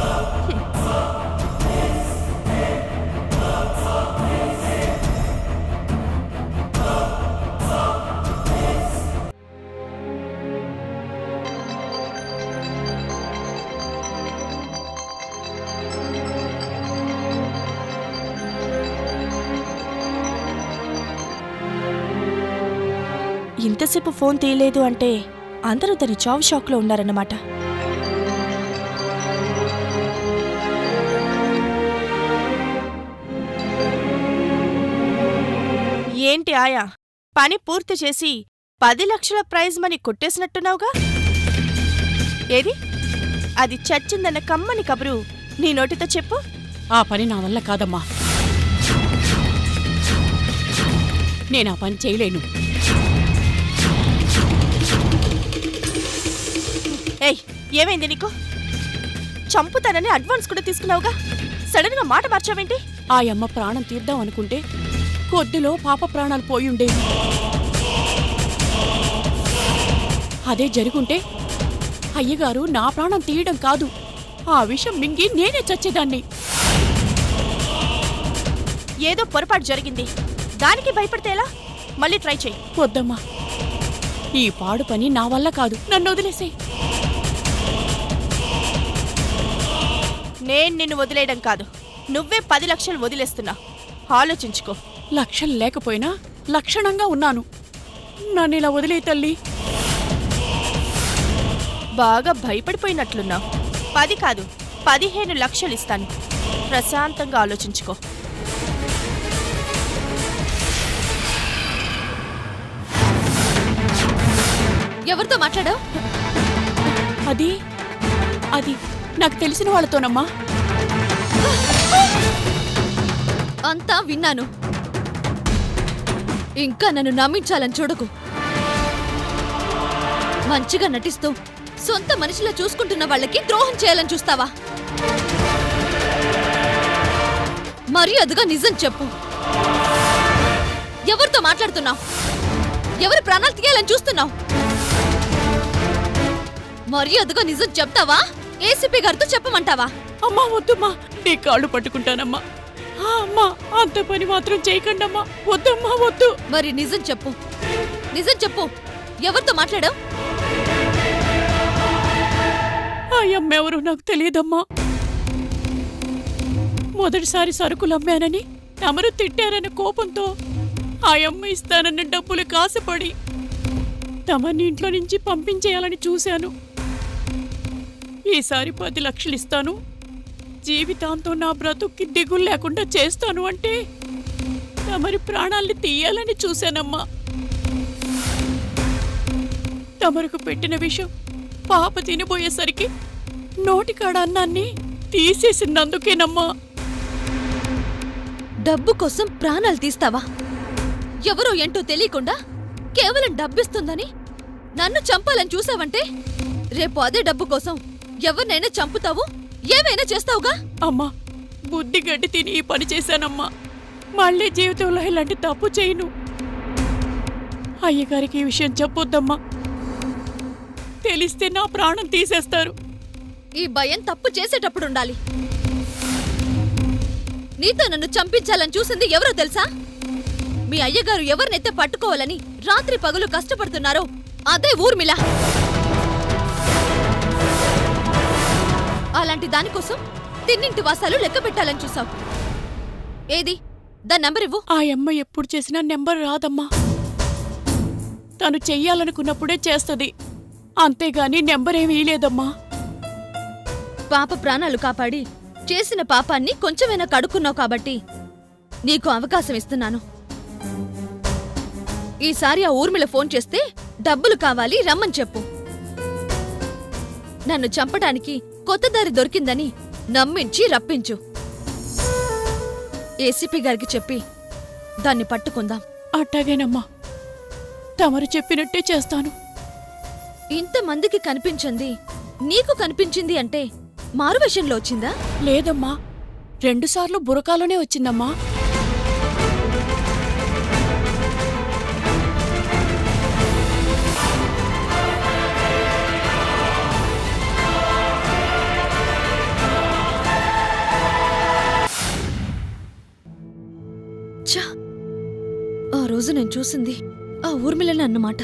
ఇంతసేపు ఫోన్ తీయలేదు అంటే అందరూ తన చావు షాక్లో ఉన్నారన్నమాట. ఏంటి ఆయా, పని పూర్తి చేసి 10 లక్షల ప్రైజ్ మనీ కొట్టేసినట్టున్నావుగా? ఏది అది చచ్చిందన్న కమ్మని కబురు నీ నోటితో చెప్పు. ఆ పని నా వల్ల కాదమ్మా, నేనా పని చేయలేను. ఏయ్, ఏమైంది నీకు? చంపుతానని అడ్వాన్స్ కూడా తీసుకున్నావుగా, సడన్ గా మాట మార్చావేంటి? ఆ యమ్మ ప్రాణం తీద్దాం అనుకుంటే కొద్దిలో పాప ప్రాణాలు పోయుండేవి. అదే జరుగుంటే అయ్యగారు నా ప్రాణం తీయడం కాదు, ఆ విషయం మింగి నేనే చచ్చేదాన్ని. ఏదో పొరపాటు జరిగింది, దానికి భయపడితే ఎలా? మళ్ళీ ట్రై చెయ్యి. వద్దమ్మా, ఈ పాడు పని నా వల్ల కాదు, నన్ను వదిలేసేయ్. నేను నిన్ను వదిలేయడం కాదు, నువ్వే 10 లక్షలు వదిలేస్తున్నా. ఆలోచించుకో. లక్షలు లేకపోయినా లక్షణంగా ఉన్నాను, నన్ను ఇలా వదిలే తల్లి. బాగా భయపడిపోయినట్లున్నావు. 10 కాదు 15 లక్షలు ఇస్తాను, ప్రశాంతంగా ఆలోచించుకో. ఎవరితో మాట్లాడావు? అది అది నాకు తెలిసిన వాళ్ళతోనమ్మా. అంతా విన్నాను, ఇంకా నన్ను నమ్మించాలని చూడకు. మంచిగా నటిస్తూ సొంత మనిషిలా చూసుకుంటున్న వాళ్ళకి ద్రోహం చేయాలని చూస్తావా? మర్యాదగా నిజం చెప్పు. ఎవరితో మాట్లాడుతున్నావు? ఎవరి ప్రాణాలు తీయాలని చూస్తున్నావు? మర్యాదగా నిజం చెప్తావా? ఏసీపీ గారితో చెప్పమంటావా? అమ్మా వద్దమ్మా, నీ కాళ్ళు పట్టుకుంటానమ్మా. అమ్మా, అంత పని మాత్రం చేయకండమ్మా, వద్దమ్మా వద్దు. మరి నిజం చెప్పు, నిజం చెప్పు. ఎవరితో మాట్లాడావు? ఆ అమ్మెవరో నాకు తెలియదమ్మా. మొదటిసారి సరుకులు అమ్మానని తమరు తిట్టారన్న కోపంతో ఆ అమ్మ ఇస్తానన్న డబ్బులు కాసపడి తమని ఇంట్లో నుంచి పంపించేయాలని చూశాను. ఈసారి 10 లక్షలు ఇస్తాను, జీవితాంతం నా బ్రతుక్కి దిగులు లేకుండా చేస్తాను అంటే తమరి ప్రాణాల్ని తీయాలని చూశానమ్మా. తమరకు పెట్టిన విషయం పాప తినబోయేసరికి నోటికాడ అన్నాన్ని తీసేసినందుకేనమ్మా. డబ్బు కోసం ప్రాణాలు తీస్తావా? ఎవరో ఏంటో తెలియకుండా కేవలం డబ్బిస్తుందని నన్ను చంపాలని చూసావంటే రేపు అదే డబ్బు కోసం ఎవరినైనా చంపుతావు, ఏమైనా చేస్తావుగా. అమ్మా, బుద్ధి గడ్డి తిని ఈ పని చేశానమ్మా. మళ్ళీ జీవితంలో ఇలాంటి తప్పు చేయను. అయ్యగారికి ఈ విషయం చెప్పొద్దమ్మా, తెలిస్తే నా ప్రాణం తీసేస్తారు. ఈ భయం తప్పు చేసేటప్పుడు ఉండాలి. నీతో నన్ను చంపించాలని చూసింది ఎవరో తెలుసా? మీ అయ్యగారు ఎవరినైతే పట్టుకోవాలని రాత్రి పగలు కష్టపడుతున్నారో అదే ఊర్మిళ. అలాంటి దానికోసం తిన్నింటి వాసాలు లెక్క పెట్టాలని చూసావు. ఏది దాని నంబర్ ఇవ్వు. ఆ అమ్మ ఎప్పుడు చేసినా నెంబర్ రాదమ్మా. తను చెయ్యాలనుకున్నప్పుడే చేస్తది, అంతేగాని నెంబర్ ఏమీ లేదమ్మా. పాప ప్రాణాలు కాపాడి చేసిన పాపాన్ని కొంచెమైనా కడుక్కున్నావు కాబట్టి నీకు అవకాశం ఇస్తున్నాను. ఈసారి ఆ ఊర్మిళ ఫోన్ చేస్తే డబ్బులు కావాలి రమ్మని చెప్పు. నన్ను చంపడానికి కొత్త దారి దొరికిందని నమ్మించి రప్పించు. ఏసీపీ గారికి చెప్పి దాన్ని పట్టుకుందాం. అట్టాగేనమ్మా, తమరు చెప్పినట్టే చేస్తాను. ఇంతమందికి కనిపించింది నీకు కనిపించింది అంటే మారువేషంలో వచ్చిందా? లేదమ్మా, 2 సార్లు బురకాలోనే వచ్చిందమ్మా. ఛా! ఆ రోజు నేను చూసింది ఆ ఊర్మిళని అన్నమాట.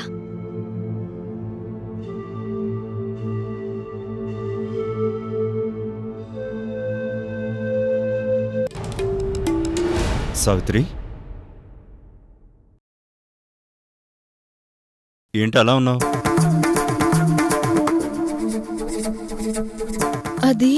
సావిత్రి, ఏంటి అలా ఉన్నావు? అది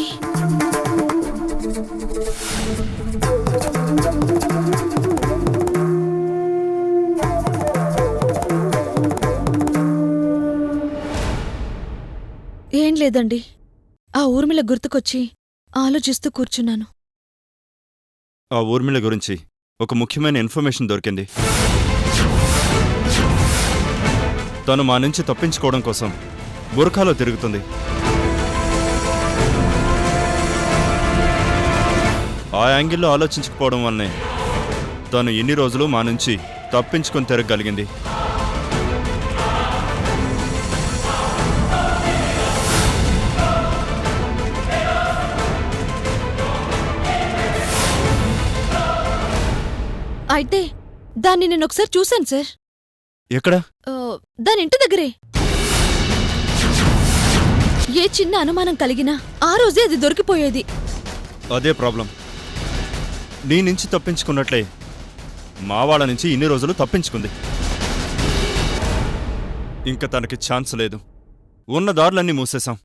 ఏం లేదండి, ఆ ఊర్మిళ గుర్తుకొచ్చి ఆలోచిస్తూ కూర్చున్నాను. ఆ ఊర్మిళ గురించి ఒక ముఖ్యమైన ఇన్ఫర్మేషన్ దొరికింది. తను మా నుంచి తప్పించుకోవడం కోసం బురకాలో తిరుగుతుంది. ఆ యాంగిల్లో ఆలోచించకపోవడం వల్లనే తను ఎన్ని రోజులు మా నుంచి తప్పించుకొని తిరగగలిగింది. అయితే దాన్ని నేను ఒకసారి చూశాను సార్. ఎక్కడ? దాని ఇంటి దగ్గరే. ఏ చిన్న అనుమానం కలిగినా ఆ రోజే అది దొరికిపోయేది. అదే ప్రాబ్లం. నీ నుంచి తప్పించుకున్నట్లే మా వాళ్ళ నుంచి ఇన్ని రోజులు తప్పించుకుంది. ఇంకా తనకి ఛాన్స్ లేదు. ఉన్న దారులన్నీ మూసేశాం.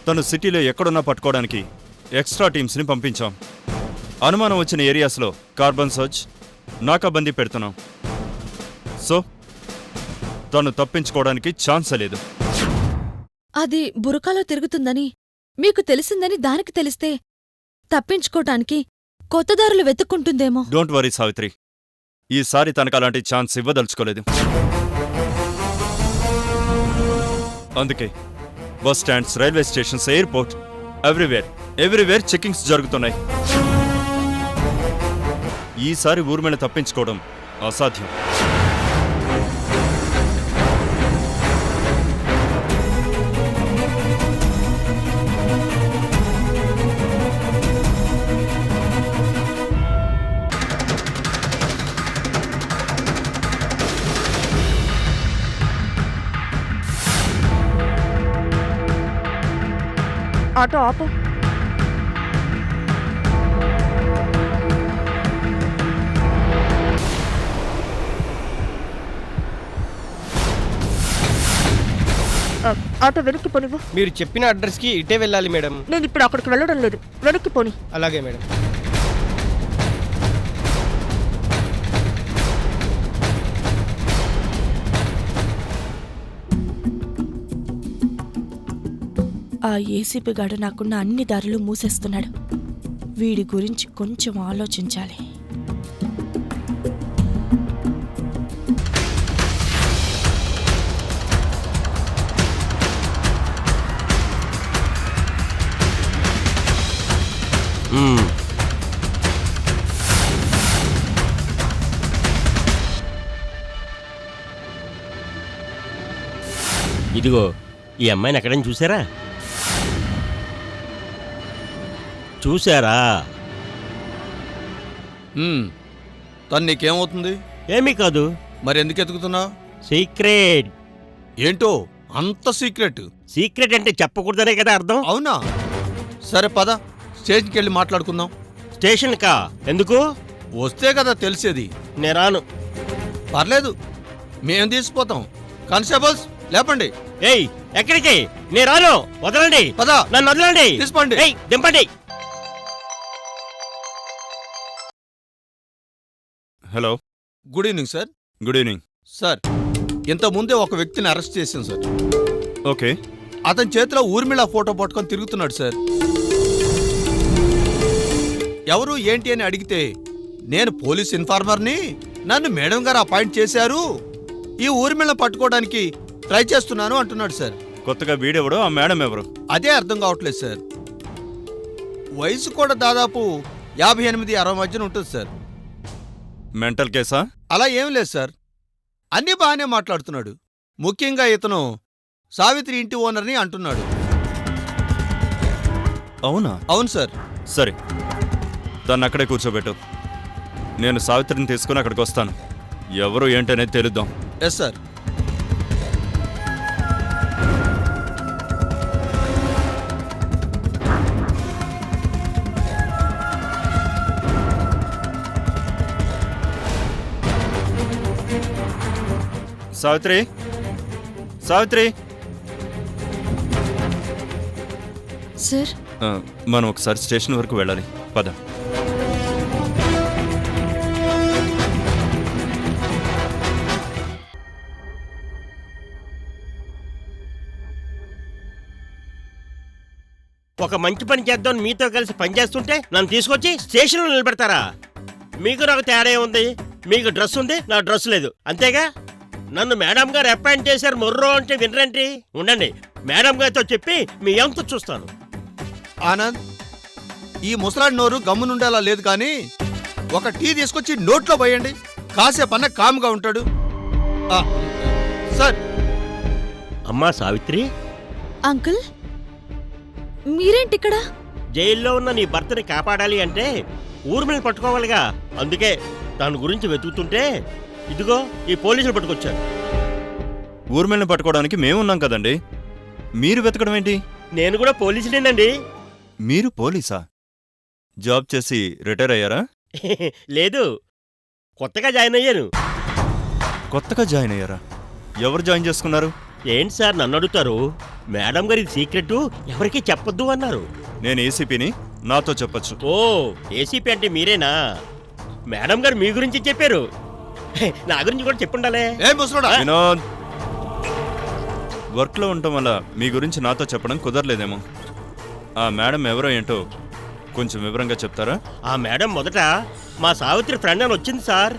తను సిటీలో ఎక్కడున్నా పట్టుకోవడానికి ఎక్స్ట్రా టీమ్స్ని పంపించాం. అనుమానం వచ్చిన ఏరియాస్లో కార్బన్ సర్చ్, నాకాబందీ పెడుతున్నాం. సో తను తప్పించుకోవడానికి ఛాన్సే లేదు. అది బురకాలో తిరుగుతుందని మీకు తెలిసిందని దానికి తెలిస్తే తప్పించుకోటానికి కొత్త దారులు వెతుక్కుంటుందేమో. డోంట్ వరీ సావిత్రి, ఈసారి తనకు అలాంటి ఛాన్స్ ఇవ్వదలుచుకోలేదు. అందుకే bus stands, railway stations, airport, everywhere checkings జరుగుతున్నాయి. ఈసారి ఊర్మిళ తప్పించుకోవడం అసాధ్యం. ఆటో ఆపు. ఆటో వెనక్కి పోనివ్వు. మీరు చెప్పిన అడ్రస్కి ఇటే వెళ్ళాలి మేడం. నేను ఇప్పుడు అక్కడికి వెళ్ళడం లేదు, వెనక్కి పోని. అలాగే మేడం. ఆ ఏసీపీ గాడు నాకున్న అన్ని దారులు మూసేస్తున్నాడు. వీడి గురించి కొంచెం ఆలోచించాలి. ఇదిగో ఈ అమ్మాయిని ఎక్కడైనా చూసారా? చూసారా? తను నీకేమవుతుంది? ఏమీ కాదు. మరి ఎందుకు ఎతుకుతున్నావు? సీక్రెట్. ఏంటో అంత సీక్రెట్? సీక్రెట్ అంటే చెప్పకూడదనే కదా అర్థం. అవునా? సరే పద, స్టేషన్కి వెళ్ళి మాట్లాడుకుందాం. స్టేషన్ కా? ఎందుకు? వస్తే కదా తెలిసేది. నేను రాను. పర్లేదు, మేము తీసుకుపోతాం. కానిస్టేబుల్స్ లేపండి. ఏయ్, ఎక్కడికి? నేను రాను. వదలండి. పద, నన్ను వదలండి. తీసుకోండి. ఏయ్, దింపండి. Hello, good evening sir. Good evening sir, ఇంత ముందే ఒక వ్యక్తిని అరెస్ట్ చేశాం సార్. ఓకే. అతని చేతిలో ఊర్మిళ ఫోటో పట్టుకొని తిరుగుతున్నాడు సార్. ఎవరు ఏంటి అని అడిగితే నేను పోలీస్ ఇన్ఫార్మర్ని, నన్ను మేడం గారు అపాయింట్ చేశారు, ఈ ఊర్మిళ పట్టుకోవడానికి ట్రై చేస్తున్నాను అంటున్నాడు సార్. కొత్తగా వీడెవడో, ఆ మేడం ఎవరు? అదే అర్థం కావట్లేదు సార్. వయసు కూడా దాదాపు 58-60 మధ్యన ఉంటుంది సార్. మెంటల్ కేసా? అలా ఏం లేదు సార్, అన్నీ బాగానే మాట్లాడుతున్నాడు. ముఖ్యంగా ఇతను సావిత్రి ఇంటి ఓనర్ని అంటున్నాడు. అవునా? అవును సార్. సరే, తను అక్కడే కూర్చోబెట్టు. నేను సావిత్రిని తీసుకుని అక్కడికి వస్తాను. ఎవరు ఏంటనేది తెలుద్దాం. Yes sir. Savitri, Savitri. Sir, మనం ఒకసారి స్టేషన్ వరకు వెళ్ళాలి. పద. ఒక మంచి పని చేద్దాం మీతో కలిసి పని చేస్తుంటే నన్ను తీసుకొచ్చి స్టేషన్లో నిలబెడతారా? మీకు నాకు తేడా ఉంది. మీకు డ్రెస్ ఉంది, నా డ్రెస్ లేదు, అంతేగా. నన్ను మేడం గారు అపాయింట్ చేశారు మొర్రో అంటే వినరండి. ఉండండి, మేడం గారితో చెప్పి మీ ఎంత చూస్తాను. ఆనంద్, ఈ ముసలాడి నోరు గమ్మునుండేలా లేదు కానీ ఒక టీ తీసుకొచ్చి నోట్లో పోయండి. కాసేపన్న కామ్గా ఉంటాడు. సార్. అమ్మా సావిత్రి. అంకుల్, మీరేంటిక్కడ? జైల్లో ఉన్న నీ భర్తని కాపాడాలి అంటే ఊర్మిళని పట్టుకోవాలిగా. అందుకే దాని గురించి వెతుకుతుంటే ఇదిగో ఈ పోలీసులు పట్టుకొచ్చారు. ఊర్మిళని పట్టుకోవడానికి మేమున్నాం కదండి, మీరు వెతకడం ఏంటి? నేను కూడా పోలీసులేనండి. మీరు పోలీసా? జాబ్ చేసి రిటైర్ అయ్యారా? లేదు, కొత్తగా జాయిన్ అయ్యాను. కొత్తగా జాయిన్ అయ్యారా? ఎవరు జాయిన్ చేసుకున్నారు? ఏంటి సార్ నన్ను అడుగుతారు? మేడం గారి సీక్రెట్ ఎవరికీ చెప్పొద్దు అన్నారు. నేను ఏసీపీని, నాతో చెప్పొచ్చు. ఓ, ఏసీపీ అంటే మీరేనా? మేడం గారు మీ గురించి చెప్పారు, నా గురించి కూడా చెప్పుండాలే. వినోద్, వర్క్లో ఉండటం వల్ల మీ గురించి నాతో చెప్పడం కుదరలేదేమో. ఆ మేడం ఎవరో ఏంటో కొంచెం వివరంగా చెప్తారా? ఆ మేడం మొదట మా సావిత్రి ఫ్రెండ్ అని వచ్చింది సార్.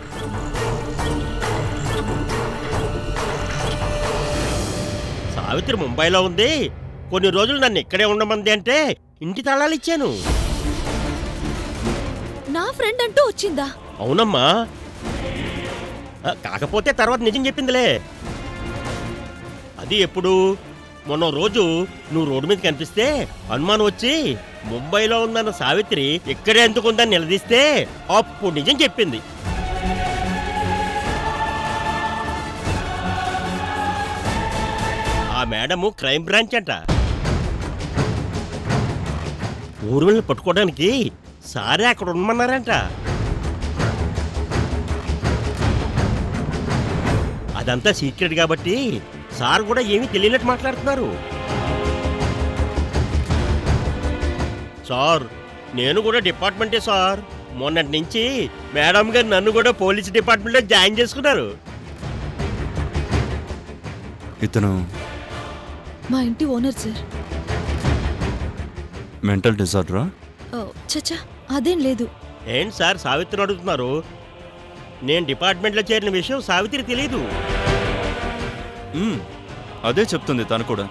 సావిత్రి ముంబైలో ఉంది. కొన్ని రోజులు నన్ను ఇక్కడే ఉండమంది అంటే ఇంటి తాళాలు ఇచ్చాను. నా ఫ్రెండ్ అంటూ వచ్చిందా? అవునమ్మా. కాకపోతే తర్వాత నిజం చెప్పిందిలే. అది ఎప్పుడు? మొన్న రోజు నువ్వు రోడ్డు మీద కనిపిస్తే అనుమానం వచ్చి ముంబైలో ఉందన్న సావిత్రి ఇక్కడే ఎందుకుందని నిలదీస్తే అప్పుడు నిజం చెప్పింది. ఆ మేడము క్రైమ్ బ్రాంచ్ అంట. ఊర్మిళని పట్టుకోవడానికి సారే అక్కడ ఉండమన్నారంట. అదంతా సీక్రెట్ కాబట్టి సార్ కూడా ఏమీ తెలియనట్టు మాట్లాడుతున్నారు. సార్, నేను కూడా డిపార్ట్మెంటే సార్. మొన్నటి నుంచి మేడం గారు నన్ను కూడా పోలీస్ డిపార్ట్మెంట్లో జాయిన్ చేసుకున్నారు. ఇతను మా ఇంటి ఓనర్ సార్. మెంటల్ డిజార్డరా? ఓ, చచ్చా అదేం లేదు. ఏంటి సార్ సావిత్రిని అడుగుతున్నారు? నేను డిపార్ట్మెంట్లో చేరిన విషయం సావిత్రి తెలీదు. అదే చెప్తుంది తను కూడా.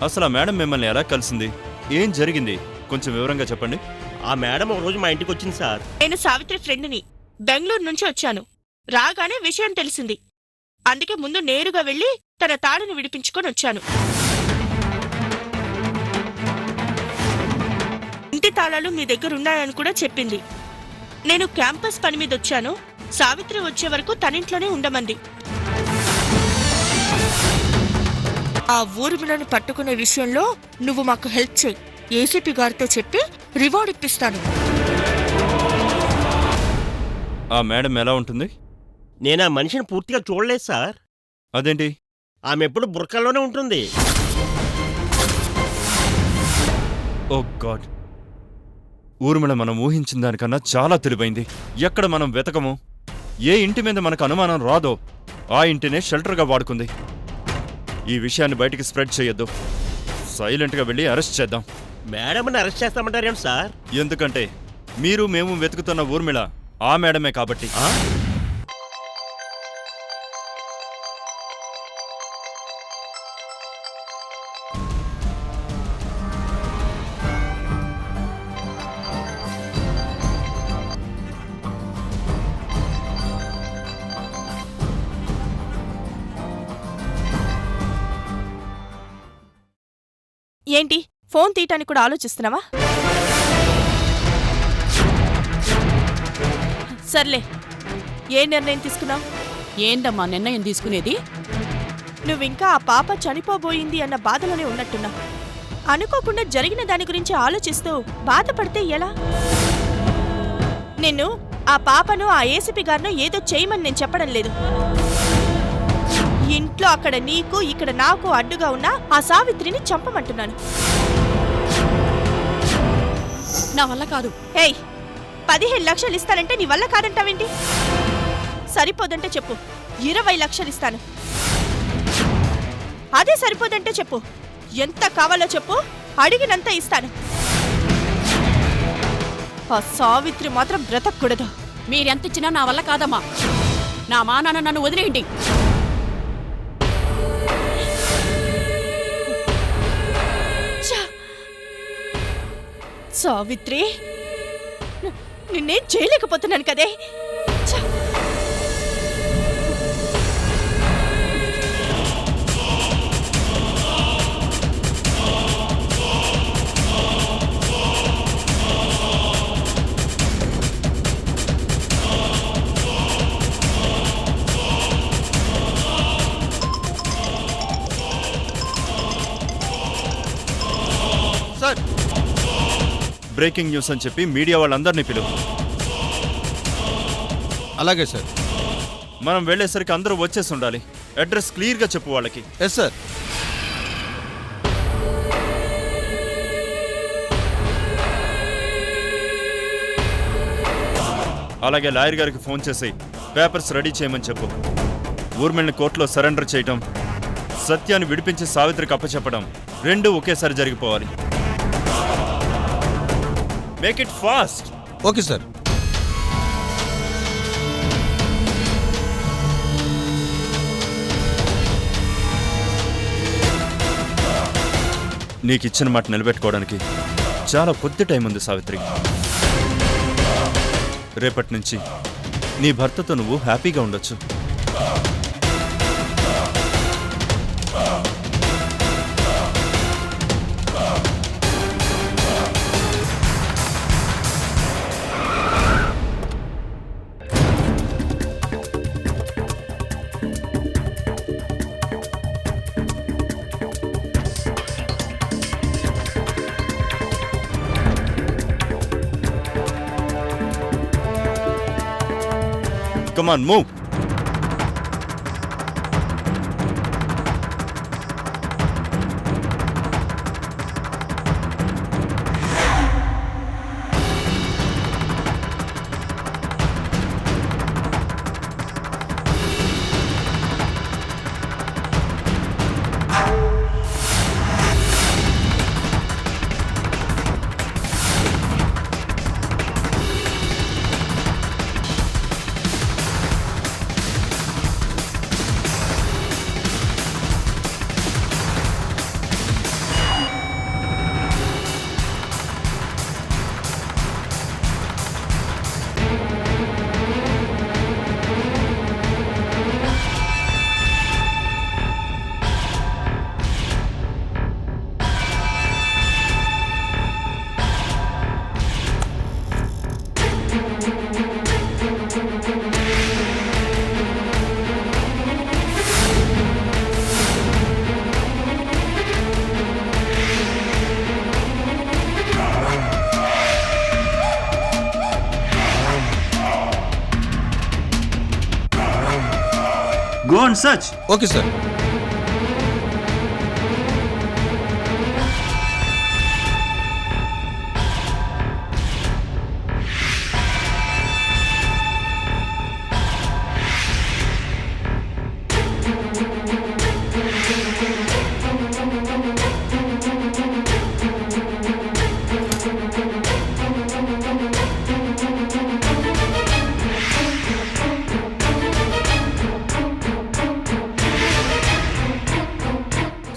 అసలు ఆ మేడం మిమ్మల్ని ఎలా కలిసింది, ఏం జరిగింది కొంచెం వివరంగా చెప్పండి. ఆ మేడం ఒక రోజు మా ఇంటికి వచ్చింది సార్. నేను సావిత్రి ఫ్రెండ్ని. బెంగళూరు నుంచి వచ్చాను. రాగానే విషయం తెలిసింది. అందుకే ముందు నేరుగా వెళ్ళి తన తాడుని విడిపించుకొని వచ్చాను. ఇంటి తాళాలు మీ దగ్గర ఉన్నాయని కూడా చెప్పింది. నేను క్యాంపస్ పని మీద వచ్చాను. సావిత్రి వచ్చే వరకు తనింట్లోనే ఉండమంది. ఆ ఊర్మిళను పట్టుకునే విషయంలో నువ్వు మాకు హెల్ప్ చేయి. ఏసీపీ గారితో చెప్పి రివార్డ్ ఇప్పిస్తాను. ఆ మేడం ఎలా ఉంటుంది? నేను ఆ మనిషిని పూర్తిగా చూడలేదు సార్. అదేంటి? ఆమె ఎప్పుడు బుర్కల్లోనే ఉంటుంది. ఓ గాడ్, ఊర్మిళ మనం ఊహించిన దానికన్నా చాలా తెలివైంది. ఎక్కడ మనం వెతకమో, ఏ ఇంటి మీద మనకు అనుమానం రాదో ఆ ఇంటినే షెల్టర్గా వాడుకుంది. ఈ విషయాన్ని బయటికి స్ప్రెడ్ చేయొద్దు. సైలెంట్గా వెళ్ళి అరెస్ట్ చేద్దాం. మేడంని అరెస్ట్ చేస్తామంటారేం సార్? ఎందుకంటే మీరు మేము వెతుకుతున్న ఊర్మిళ ఆ మేడమే కాబట్టి. ఏంటి, ఫోన్ తీయటానికి కూడా ఆలోచిస్తున్నావా? సర్లే, ఏ నిర్ణయం తీసుకున్నావు? ఏందమ్మా నిర్ణయం తీసుకునేది? నువ్వింకా ఆ పాప చనిపోబోయింది అన్న బాధలోనే ఉన్నట్టున్నావు. అనుకోకుండా జరిగిన దాని గురించి ఆలోచిస్తూ బాధపడితే ఎలా? నిన్ను, ఆ పాపను, ఆ ఏసీపీ గారిను ఏదో చేయమని నేను చెప్పడం లేదు. ఇంట్లో అక్కడ నీకు, ఇక్కడ నాకు అడ్డుగా ఉన్న ఆ సావిత్రిని చంపమంటున్నాను. నా వల్ల కాదు. ఏయ్, 15 లక్షలు ఇస్తానంటే నీ వల్ల కాదంటావేంటి? సరిపోదంటే చెప్పు, 20 లక్షలు ఇస్తాను. అదే సరిపోదంటే చెప్పు, ఎంత కావాలో చెప్పు, అడిగినంత ఇస్తాను. ఆ సావిత్రి మాత్రం బ్రతకూడదు. మీరెంతిచ్చినా నా వల్ల కాదమ్మా. నా మానాన్న నన్ను వదిలేయండి. సావిత్రి, నిన్నేం చేయలేకపోతున్నాను కదే. సార్, బ్రేకింగ్ న్యూస్ అని చెప్పి మీడియా వాళ్ళందరినీ పిలువు. అలాగే సార్. మనం వెళ్ళేసరికి అందరూ వచ్చేసి ఉండాలి. అడ్రస్ క్లియర్గా చెప్పు వాళ్ళకి. Yes sir. అలాగే లాయర్ గారికి ఫోన్ చేసి పేపర్స్ రెడీ చేయమని చెప్పు. ఊర్మిళని కోర్టులో సరెండర్ చేయటం, సత్యాన్ని విడిపించి సావిత్రికి అప్పచెప్పడం రెండూ ఒకేసారి జరిగిపోవాలి. Make it fast. Okay sir. నీకిచ్చిన మాట నిలబెట్టుకోవడానికి చాలా కొద్ది టైం ఉంది సావిత్రి. రేపటి నుంచి నీ భర్తతో నువ్వు హ్యాపీగా ఉండొచ్చు. Come on, move. Go and search. Okay sir.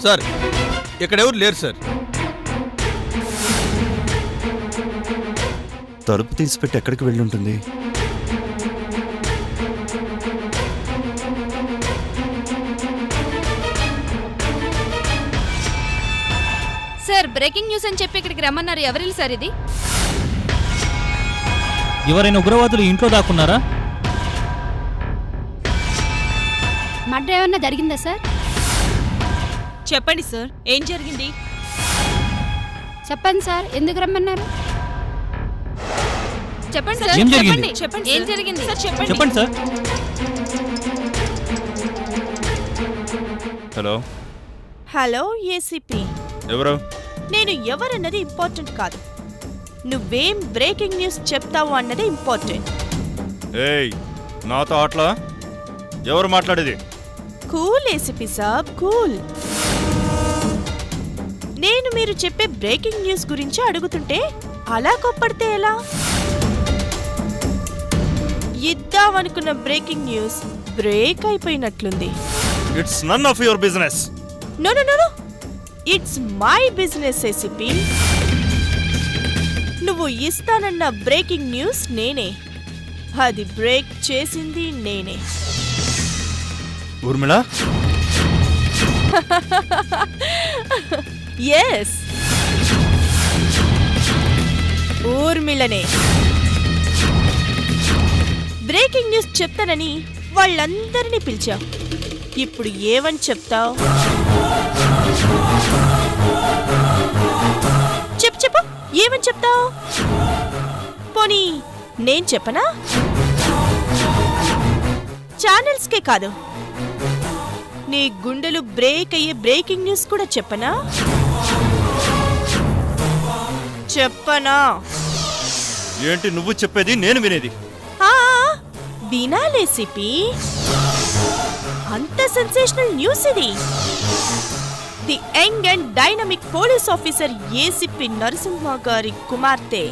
Sir ఇక్కడ ఎవరు లేరు సార్. తలుపు తీసిపెట్టి ఎక్కడికి వెళ్ళి ఉంటుంది? సార్ బ్రేకింగ్ న్యూస్ అని చెప్పి ఇక్కడికి రమ్మన్నారు. ఎవరిల్లు సార్ ఇది? ఎవరైనా ఉగ్రవాదులు ఇంట్లో దాక్కున్నారా? మర్డర్ ఏమన్నా జరిగిందా సార్? చెప్పండి సార్, ఏం జరిగింది? చెప్పండి సార్, ఎందుకు రమ్మన్నారు? చెప్పండి సార్. ఏం జరిగింది? చెప్పండి ఏం సార్. జరిగింది? సార్ చెప్పండి. చెప్పండి సార్. Hello, hello ACP. ఎవరు? నేను ఎవరన్నది ఇంపార్టెంట్ కాదు, నువ్వేం బ్రేకింగ్ న్యూస్ చెప్తావు అన్నది ఇంపార్టెంట్. ఏయ్, నాతో ఆటలా? ఎవరు మాట్లాడేది? కూల్ ఏసీపీ సాబ్, కూల్. నేను మీరు చెప్పే బ్రేకింగ్ న్యూస్ గురించి అడుగుతుంటే అలా కొప్పడితే ఎలా? ఇద్దామనుకున్న బ్రేకింగ్ న్యూస్ బ్రేక్ అయిపోయినట్లుంది. It's none of your business. No no no no, it's my business ACP. నువ్వు ఇస్తానన్న బ్రేకింగ్ న్యూస్ నేనే, అది బ్రేక్ చేసింది నేనే. ఊర్మిళ? ఎస్, ఊర్మిళనే. బ్రేకింగ్ న్యూస్ చెప్తానని వాళ్ళందరినీ పిలిచావు, ఇప్పుడు ఏమని చెప్తావు? చెప్పు చెప్పు, ఏమని చెప్తావు? పోనీ నేను చెప్పనా? ఛానల్స్కే కాదు, నీ గుండెలు బ్రేక్ అయ్యే బ్రేకింగ్ న్యూస్ కూడా చెప్పనా? చెప్పనా? ఏంటి నువ్వు చెప్పేది నేను వినేది? వినాలేసిపి, అంత సెన్సేషనల్ న్యూస్ ఇది. The young and dynamic police officer ACP Narasimha గారి కుమార్తె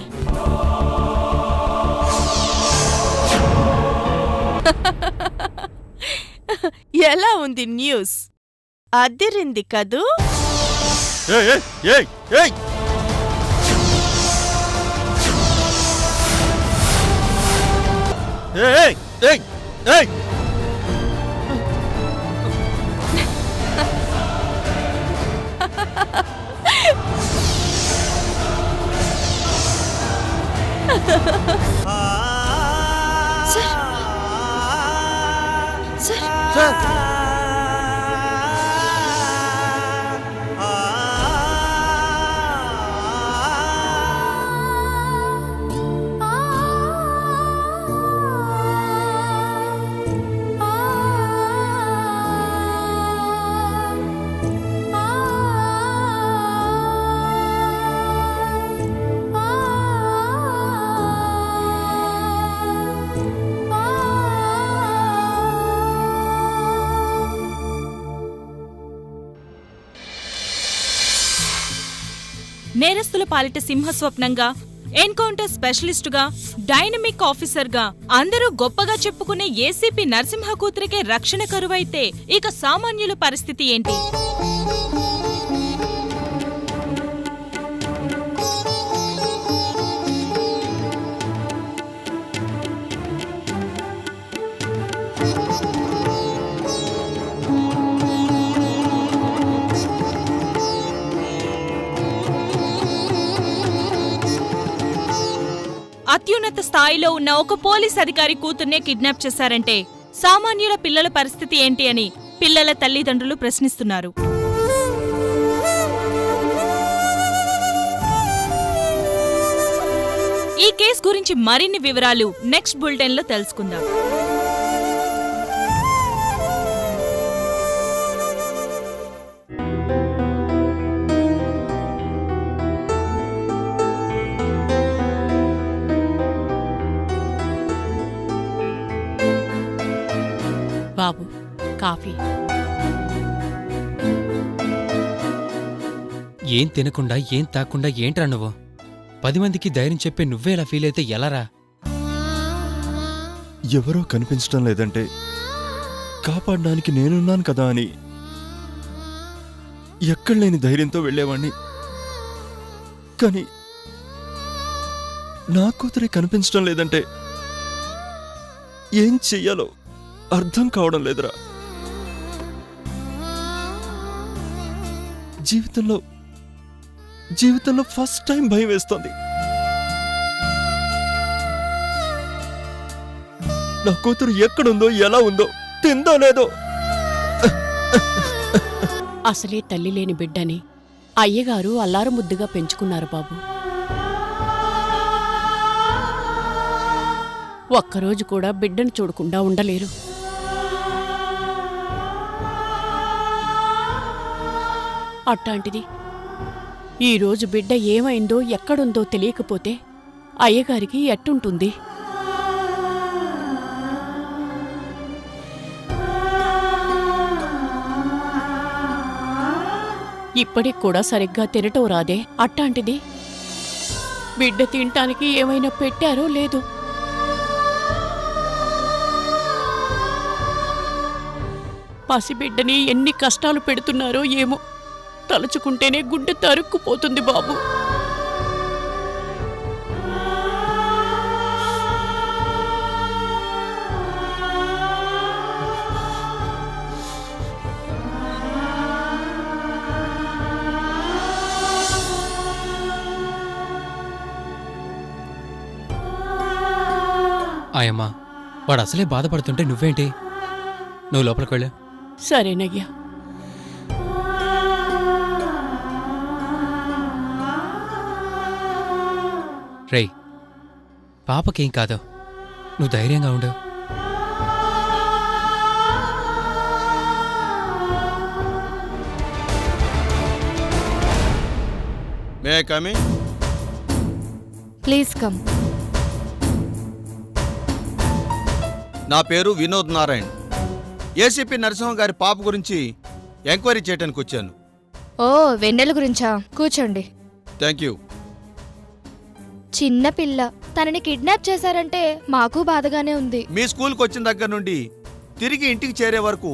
ఎలా ఉంది న్యూస్? అదిరింది కదూ? ఏయ్ ఏయ్ ఏయ్ ఏయ్, ఏయ్ ఏయ్ ఏయ్, సార్ నేరస్తుల పాలిట సింహస్వప్నంగా, ఎన్కౌంటర్ స్పెషలిస్టుగా, డైనమిక్ ఆఫీసర్గా అందరూ గొప్పగా చెప్పుకునే ఏసీపీ నరసింహ కూతురికే రక్షణ కరువైతే ఇక సామాన్యుల పరిస్థితి ఏంటి? అత్యున్నత స్థాయిలో ఉన్న ఒక పోలీస్ అధికారి కూతుర్నే కిడ్నాప్ చేశారంటే సామాన్యుల పిల్లల పరిస్థితి ఏంటి అని పిల్లల తల్లిదండ్రులు ప్రశ్నిస్తున్నారు. ఈ కేసు గురించి మరిన్ని వివరాలు నెక్స్ట్ బులెటిన్లో తెలుసుకుందాం. కాఫీ. ఏం తినకుండా ఏం తాకుండా ఏంట్రా నువ్వు? 10 మందికి ధైర్యం చెప్పే నువ్వే ఇలా ఫీల్ అయితే ఎలారా? ఎవరో కనిపించడం లేదంటే కాపాడడానికి నేనున్నాను కదా అని ఎక్కడలేని ధైర్యంతో వెళ్ళేవాణ్ణి. కానీ నా కూతురే కనిపించడం లేదంటే ఏం చెయ్యాలో అర్థం కావడం లేదురా. జీవితంలో ఫస్ట్ టైం భయం వేస్తోంది. నా కూతురు ఎక్కడుందో, ఎలా ఉందో, తిందో లేదో. అసలే తల్లి లేని బిడ్డని అయ్యగారు అల్లారు ముద్దుగా పెంచుకున్నారు బాబు. ఒక్కరోజు కూడా బిడ్డను చూడకుండా ఉండలేరు. అట్టాంటిది ఈరోజు బిడ్డ ఏమైందో ఎక్కడుందో తెలియకపోతే అయ్యగారికి ఎట్టుంటుంది? ఇప్పటికి కూడా సరిగ్గా తినటం రాదే. అట్టాంటిది బిడ్డ తినటానికి ఏమైనా పెట్టారో లేదు. పసిబిడ్డని ఎన్ని కష్టాలు పెడుతున్నారో ఏమో. తలుచుకుంటేనే గుడ్డ తరుక్కుపోతుంది బాబు. ఆయమ్మా, వాడు అసలే బాధపడుతుంటే నువ్వేంటి? నువ్వు లోపలికి వెళ్ళు. సరేనయ్యా. రేయ్, పాపకేం కాదు, నువ్వు ధైర్యంగా ఉండు. May come in. Please come. నా పేరు వినోద్ నారాయణ్. ఏసీపీ నరసింహం గారి పాప గురించి ఎంక్వైరీ చేయడానికి వచ్చాను. ఓ, వెన్నెల గురించా? కూర్చోండి. Thank you. చిన్న పిల్ల, తనని కిడ్నాప్ చేశారంటే మాకు బాధగానే ఉంది. మీ స్కూల్కి వచ్చిన దగ్గర నుండి తిరిగి ఇంటికి చేరే వరకు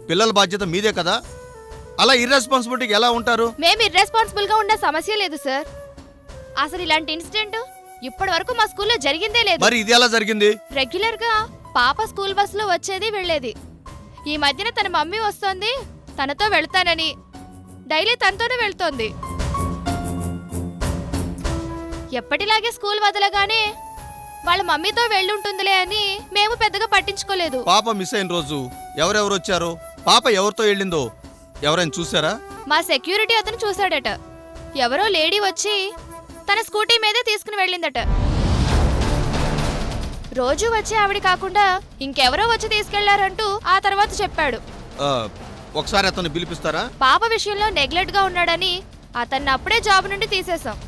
పిల్లల బాధ్యత మీదే కదా. అలా ఇర్రెస్పాన్సిబిలిటీకి ఎలా ఉంటారు? మేము ఇర్రెస్పాన్సిబుల్ గా ఉన్న సమస్య లేదు సార్. అసలు ఇలాంటి ఇన్సిడెంట్ ఇప్పటి వరకు మా స్కూల్లో జరిగిందే లేదు. మరి ఇది ఎలా జరిగింది? రెగ్యులర్ గా పాప స్కూల్ బస్సులో వచ్చేది వెళ్ళేది. ఈ మధ్యన తన మమ్మీ వస్తోంది, తనతో వెళ్తానని డైలీ తనతోనే వెళ్తోంది. ఎప్పటిలాగే స్కూల్ వదలగానే వాళ్ళ మమ్మీతో వెళ్ళుంటుందిలే అని మేము పెద్దగా పట్టించుకోలేదు. పాప మిస్ అయిన రోజు ఎవరెవరు వచ్చారో, పాప ఎవరితో వెళ్ళిందో ఎవరైనా చూసారా? మా సెక్యూరిటీ అతను చూశాడట. ఎవరో లేడీ వచ్చి తన స్కూటీ మీదే తీసుకుని వెళ్ళిందట. రోజు వచ్చే ఆవిడ కాకుండా ఇంకెవరో వచ్చి తీసుకెళ్లారంటూ ఆ తర్వాత చెప్పాడు. ఒకసారి అతను పిలిపిస్తారా? పాప విషయంలో నెగ్లెక్ట్ గా ఉన్నాడని అతన్ని అప్పుడే జాబ్ నుండి తీసేశాం.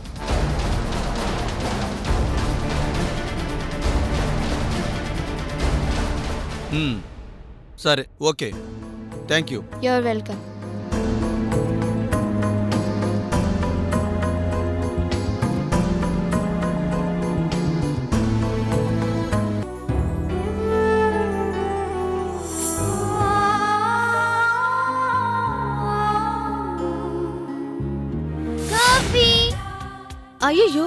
సరే, okay, thank you. You're welcome. Coffee. అయ్యయ్యో,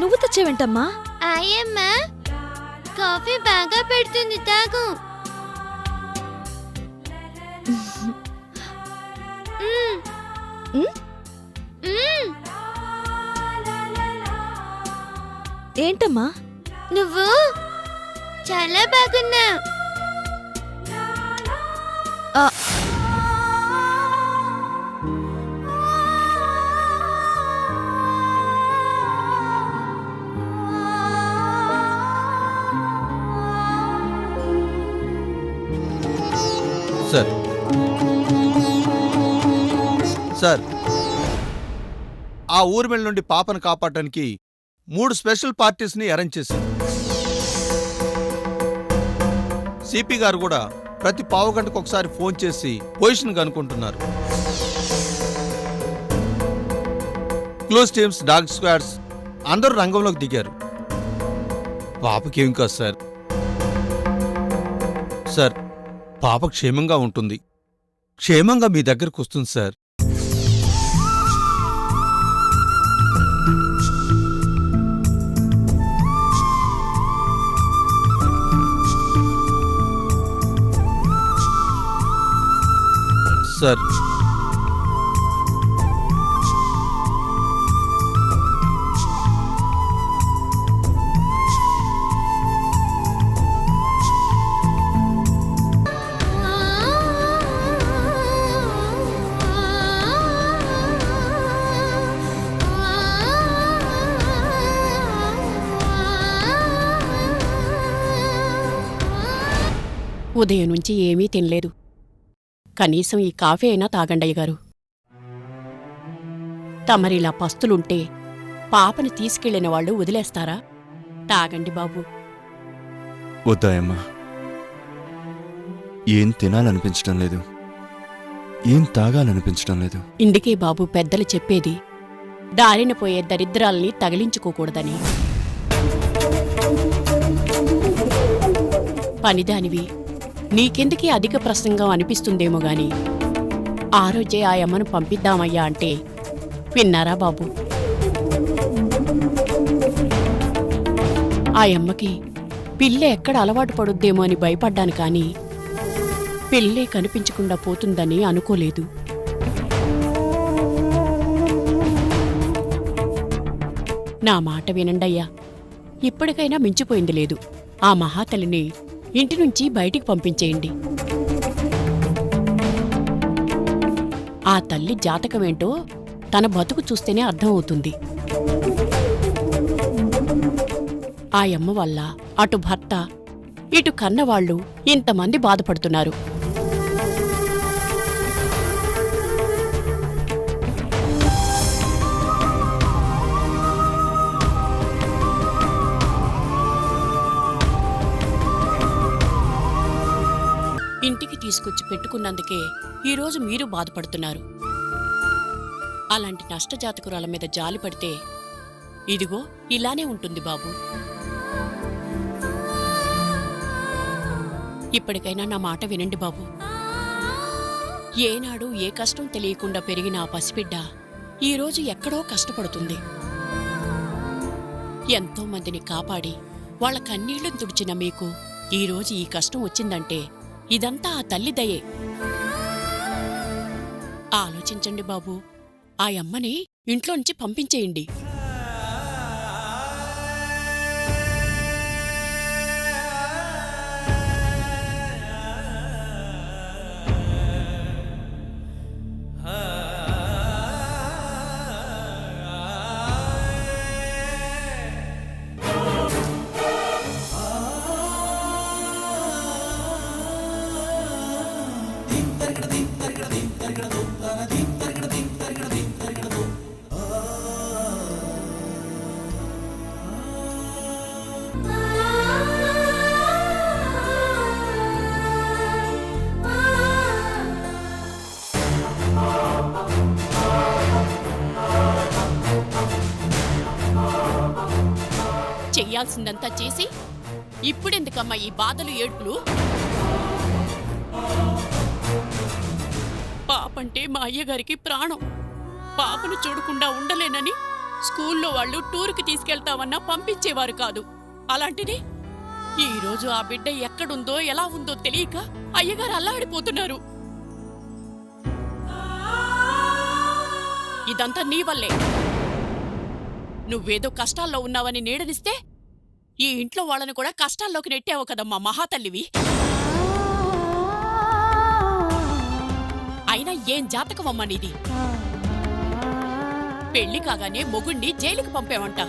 నువ్వు తెచ్చేవేంటమ్మా? అయ్యమ్మా, కాఫీ బాగా పెడుతుంది, తాగు. ఏంటమ్మా? నువ్వు చాలా బాగున్నావు. సార్, సార్, ఆ ఊర్మిళ నుండి పాపను కాపాడటానికి 3 స్పెషల్ పార్టీస్ని అరేంజ్ చేశారు. సిపి గారు కూడా ప్రతి పావు గంటకు ఒకసారి ఫోన్ చేసి పొజిషన్ కనుక్కుంటున్నారు. క్లోజ్ టీమ్స్, డాగ్ స్క్వాడ్స్ అందరూ రంగంలోకి దిగారు. పాపకేం కాదు సార్. సార్, పాప క్షేమంగా ఉంటుంది, క్షేమంగా మీ దగ్గరకు వస్తుంది సార్. సార్, ఉదయం నుంచి ఏమీ తినలేదు. కనీసం ఈ కాఫీ అయినా తాగండయ్య గారు. తమరిలా పస్తులుంటే పాపని తీసుకెళ్లిన వాళ్ళు వదిలేస్తారా? తాగండి బాబు. వద్దాయమ్మా, ఏం తినాలనిపించడం లేదు, ఏం తాగాలనిపించడం లేదు. ఇందుకే బాబు పెద్దలు చెప్పేది దారిన పోయే దరిద్రాల్ని తగిలించుకోకూడదని. పనిదానివి, నీకెందుకీ అధిక ప్రసంగం అనిపిస్తుందేమో గాని ఆ రోజే ఆ అమ్మను పంపిద్దామయ్యా అంటే విన్నారా బాబు? ఆ అమ్మకి పిల్లే ఎక్కడ అలవాటు పడుద్దేమో అని భయపడ్డాను కాని పిల్లే కనిపించకుండా పోతుందని అనుకోలేదు. నా మాట వినండయ్యా, ఇప్పటికైనా మించిపోయింది లేదు. ఆ మహాతల్లిని ఇంటి నుంచి బయటికి పంపించేయండి. ఆ తల్లి జాతకమేంటో తన బతుకు చూస్తేనే అర్థమవుతుంది. ఆ యమ్మ వల్ల అటు భర్త ఇటు కన్నవాళ్లు ఇంతమంది బాధపడుతున్నారు. ఇంటికి తీసుకొచ్చి పెట్టుకున్నందుకే ఈరోజు మీరు బాధపడుతున్నారు. అలాంటి నష్టజాతకురాల మీద జాలి పడితే ఇదిగో ఇలానే ఉంటుంది బాబు. ఇప్పటికైనా నా మాట వినండి బాబు. ఏనాడు ఏ కష్టం తెలియకుండా పెరిగిన ఆ పసిబిడ్డ ఈరోజు ఎక్కడో కష్టపడుతుంది. ఎంతో మందిని కాపాడి వాళ్ల కన్నీళ్లను తుడిచిన మీకు ఈరోజు ఈ కష్టం వచ్చిందంటే ఇదంతా ఆ తల్లి దయే. ఆలోచించండి బాబు, ఆ అమ్మని ఇంట్లోంచి పంపించేయండి. చెయ్యాల్సిందంతా చేసి ఇప్పుడెందుకమ్మా ఈ బాధలు ఏడ్పులు? పాపంటే మా అయ్యగారికి ప్రాణం. పాపను చూడకుండా ఉండలేనని స్కూల్లో వాళ్ళు టూరుకి తీసుకెళ్తామన్నా పంపించేవారు కాదు. అలాంటిది ఈరోజు ఆ బిడ్డ ఎక్కడుందో ఎలా ఉందో తెలియక అయ్యగారు అల్లాడిపోతున్నారు. ఇదంతా నీ వల్లే. నువ్వేదో కష్టాల్లో ఉన్నావని నీడనిస్తే ఈ ఇంట్లో వాళ్ళని కూడా కష్టాల్లోకి నెట్టావు కదమ్మా మహాతల్లివి. అయినా ఏం జాతకమమ్మా నీది? పెళ్లి కాగానే మొగుణ్ణి జైలుకి పంపేవంట.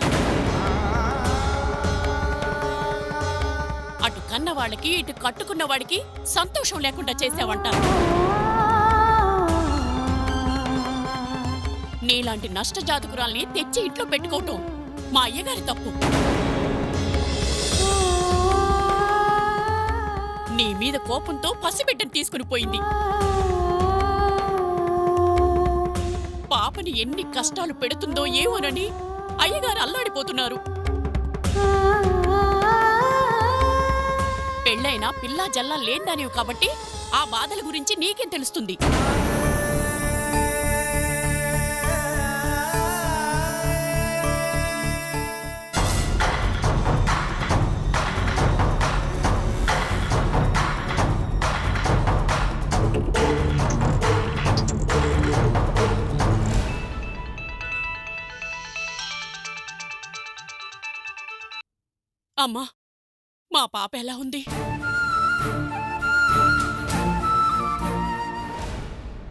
అటు కన్నవాడికి ఇటు కట్టుకున్నవాడికి సంతోషం లేకుండా చేసావంట. నీలాంటి నష్టజాతకురాల్ని తెచ్చి ఇంట్లో పెట్టుకోవటం మా అయ్యగారి తప్పు. నీ మీద కోపంతో పసిబిడ్డను తీసుకుని పోయింది. పాపని ఎన్ని కష్టాలు పెడుతుందో ఏమోనని అయ్యగారు అల్లాడిపోతున్నారు. పెళ్ళైనా పిల్లా జల్లా లేందానివి కాబట్టి ఆ బాధల గురించి నీకేం తెలుస్తుంది? అమ్మా, మా పాప ఎలా ఉంది?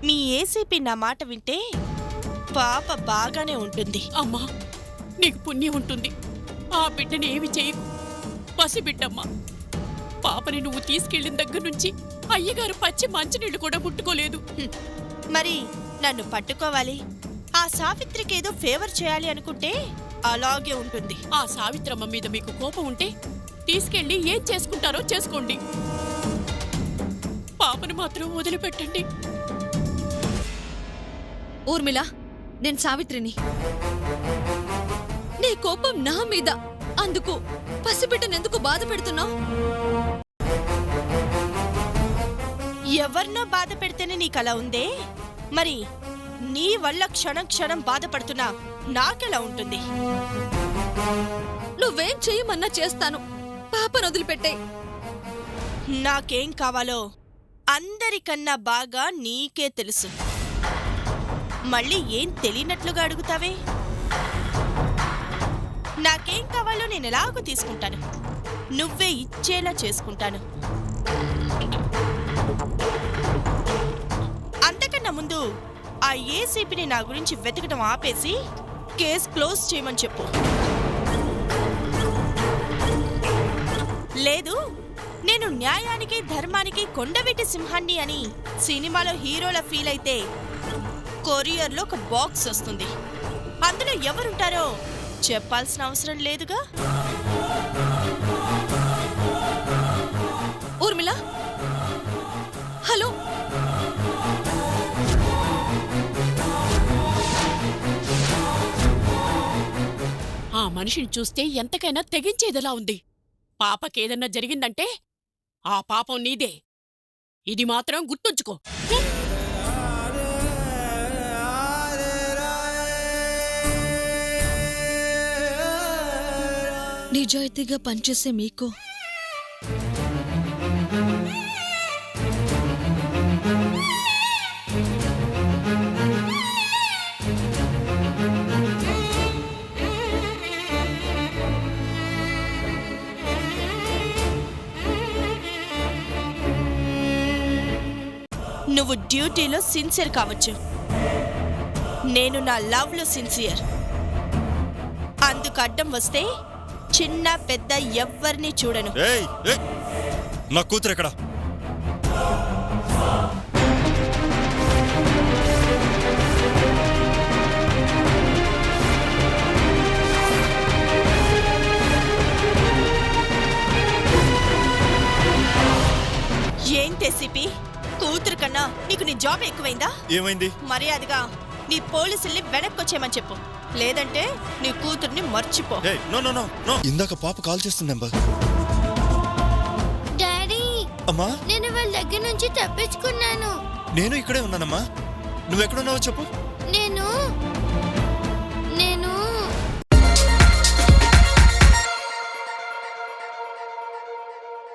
మీ ఏసీపీ నా మాట వింటే పాప బాగానే ఉంటుంది. అమ్మా, నీకు పుణ్యం ఉంటుంది. ఆ బిడ్డని ఏమి చేయకు. పసిబిడ్డమ్మా. పాపని నువ్వు తీసుకెళ్లిన దగ్గర నుంచి అయ్యగారు పచ్చి మంచినీళ్ళు కూడా ముట్టుకోలేదు. మరి నన్ను పట్టుకోవాలి, ఆ సావిత్రికి ఏదో ఫేవర్ చేయాలి అనుకుంటే అలాగే ఉంటుంది. ఆ సావిత్రమ్మ మీద మీకు కోపం ఉంటే తీసుకెళ్లి ఏం చేసుకుంటారో చేసుకోండి. పాపను మాత్రం వదిలిపెట్టండి. ఊర్మిళ, నేను సావిత్రిని. నీ కోపం నా మీద. అందుకు పసిబిడ్డనెందుకు బాధ పెడుతున్నావు? ఎవరినో బాధ పెడితేనే నీకలా ఉందే, మరి నీ వల్ల క్షణం క్షణం బాధపడుతున్నా నాకెలా ఉంటుంది? నువ్వేం చెయ్యమన్నా చేస్తాను. పాపను వదిలిపెట్టే. నాకేం కావాలో అందరికన్నా బాగా నీకే తెలుసు. మళ్ళీ ఏం తెలియనట్లుగా అడుగుతావే? నాకేం కావాలో నేను ఎలాగో తీసుకుంటాను. నువ్వే ఇచ్చేలా చేసుకుంటాను. అంతకన్నా ముందు ఆ ఏసీపీని నా గురించి వెతకడం ఆపేసి కేస్ క్లోజ్ చేయమని చెప్పు. లేదు, నేను న్యాయానికి ధర్మానికి కొండవీటి సింహాన్ని అని సినిమాలో హీరోల ఫీల్ అయితే కొరియర్లో ఒక బాక్స్ వస్తుంది. అందులో ఎవరుంటారో చెప్పాల్సిన అవసరం లేదుగా. ఊర్మిళ, హలో. ఆ మనిషిని చూస్తే ఎంతకైనా తెగించేదిలా ఉంది. పాపకేదన్నా జరిగిందంటే ఆ పాపం నీదే. ఇది మాత్రం గుర్తుంచుకో. నిజాయితీగా పనిచేసే మీకు నువ్వు డ్యూటీలో సిన్సియర్ కావచ్చు, నేను నా లవ్లో సిన్సియర్. అందుకు అడ్డం వస్తే చిన్న పెద్ద ఎవ్వరిని చూడను. నా కూతురు ఎక్కడా? ఏంటి ఏసీపీ, కూతురు కన్నా నీకు నీ జాబ్ ఎక్కువైందా? ఏమైంది? మర్యాదగా నీ పోలీసుల్ని వెనక్కొచ్చేయమని చెప్పు, లేదంటే నీ కూతుర్ని మర్చిపో. ఇందాక పాప కాల్ చేస్తుంది నెంబర్. డాడీ, అమ్మా, నేను వాళ్ళ దగ్గర నుంచి తప్పించుకున్నాను. నేను ఇక్కడే ఉన్నానమ్మా. నువ్వెక్కడున్నావో చెప్పు. నేను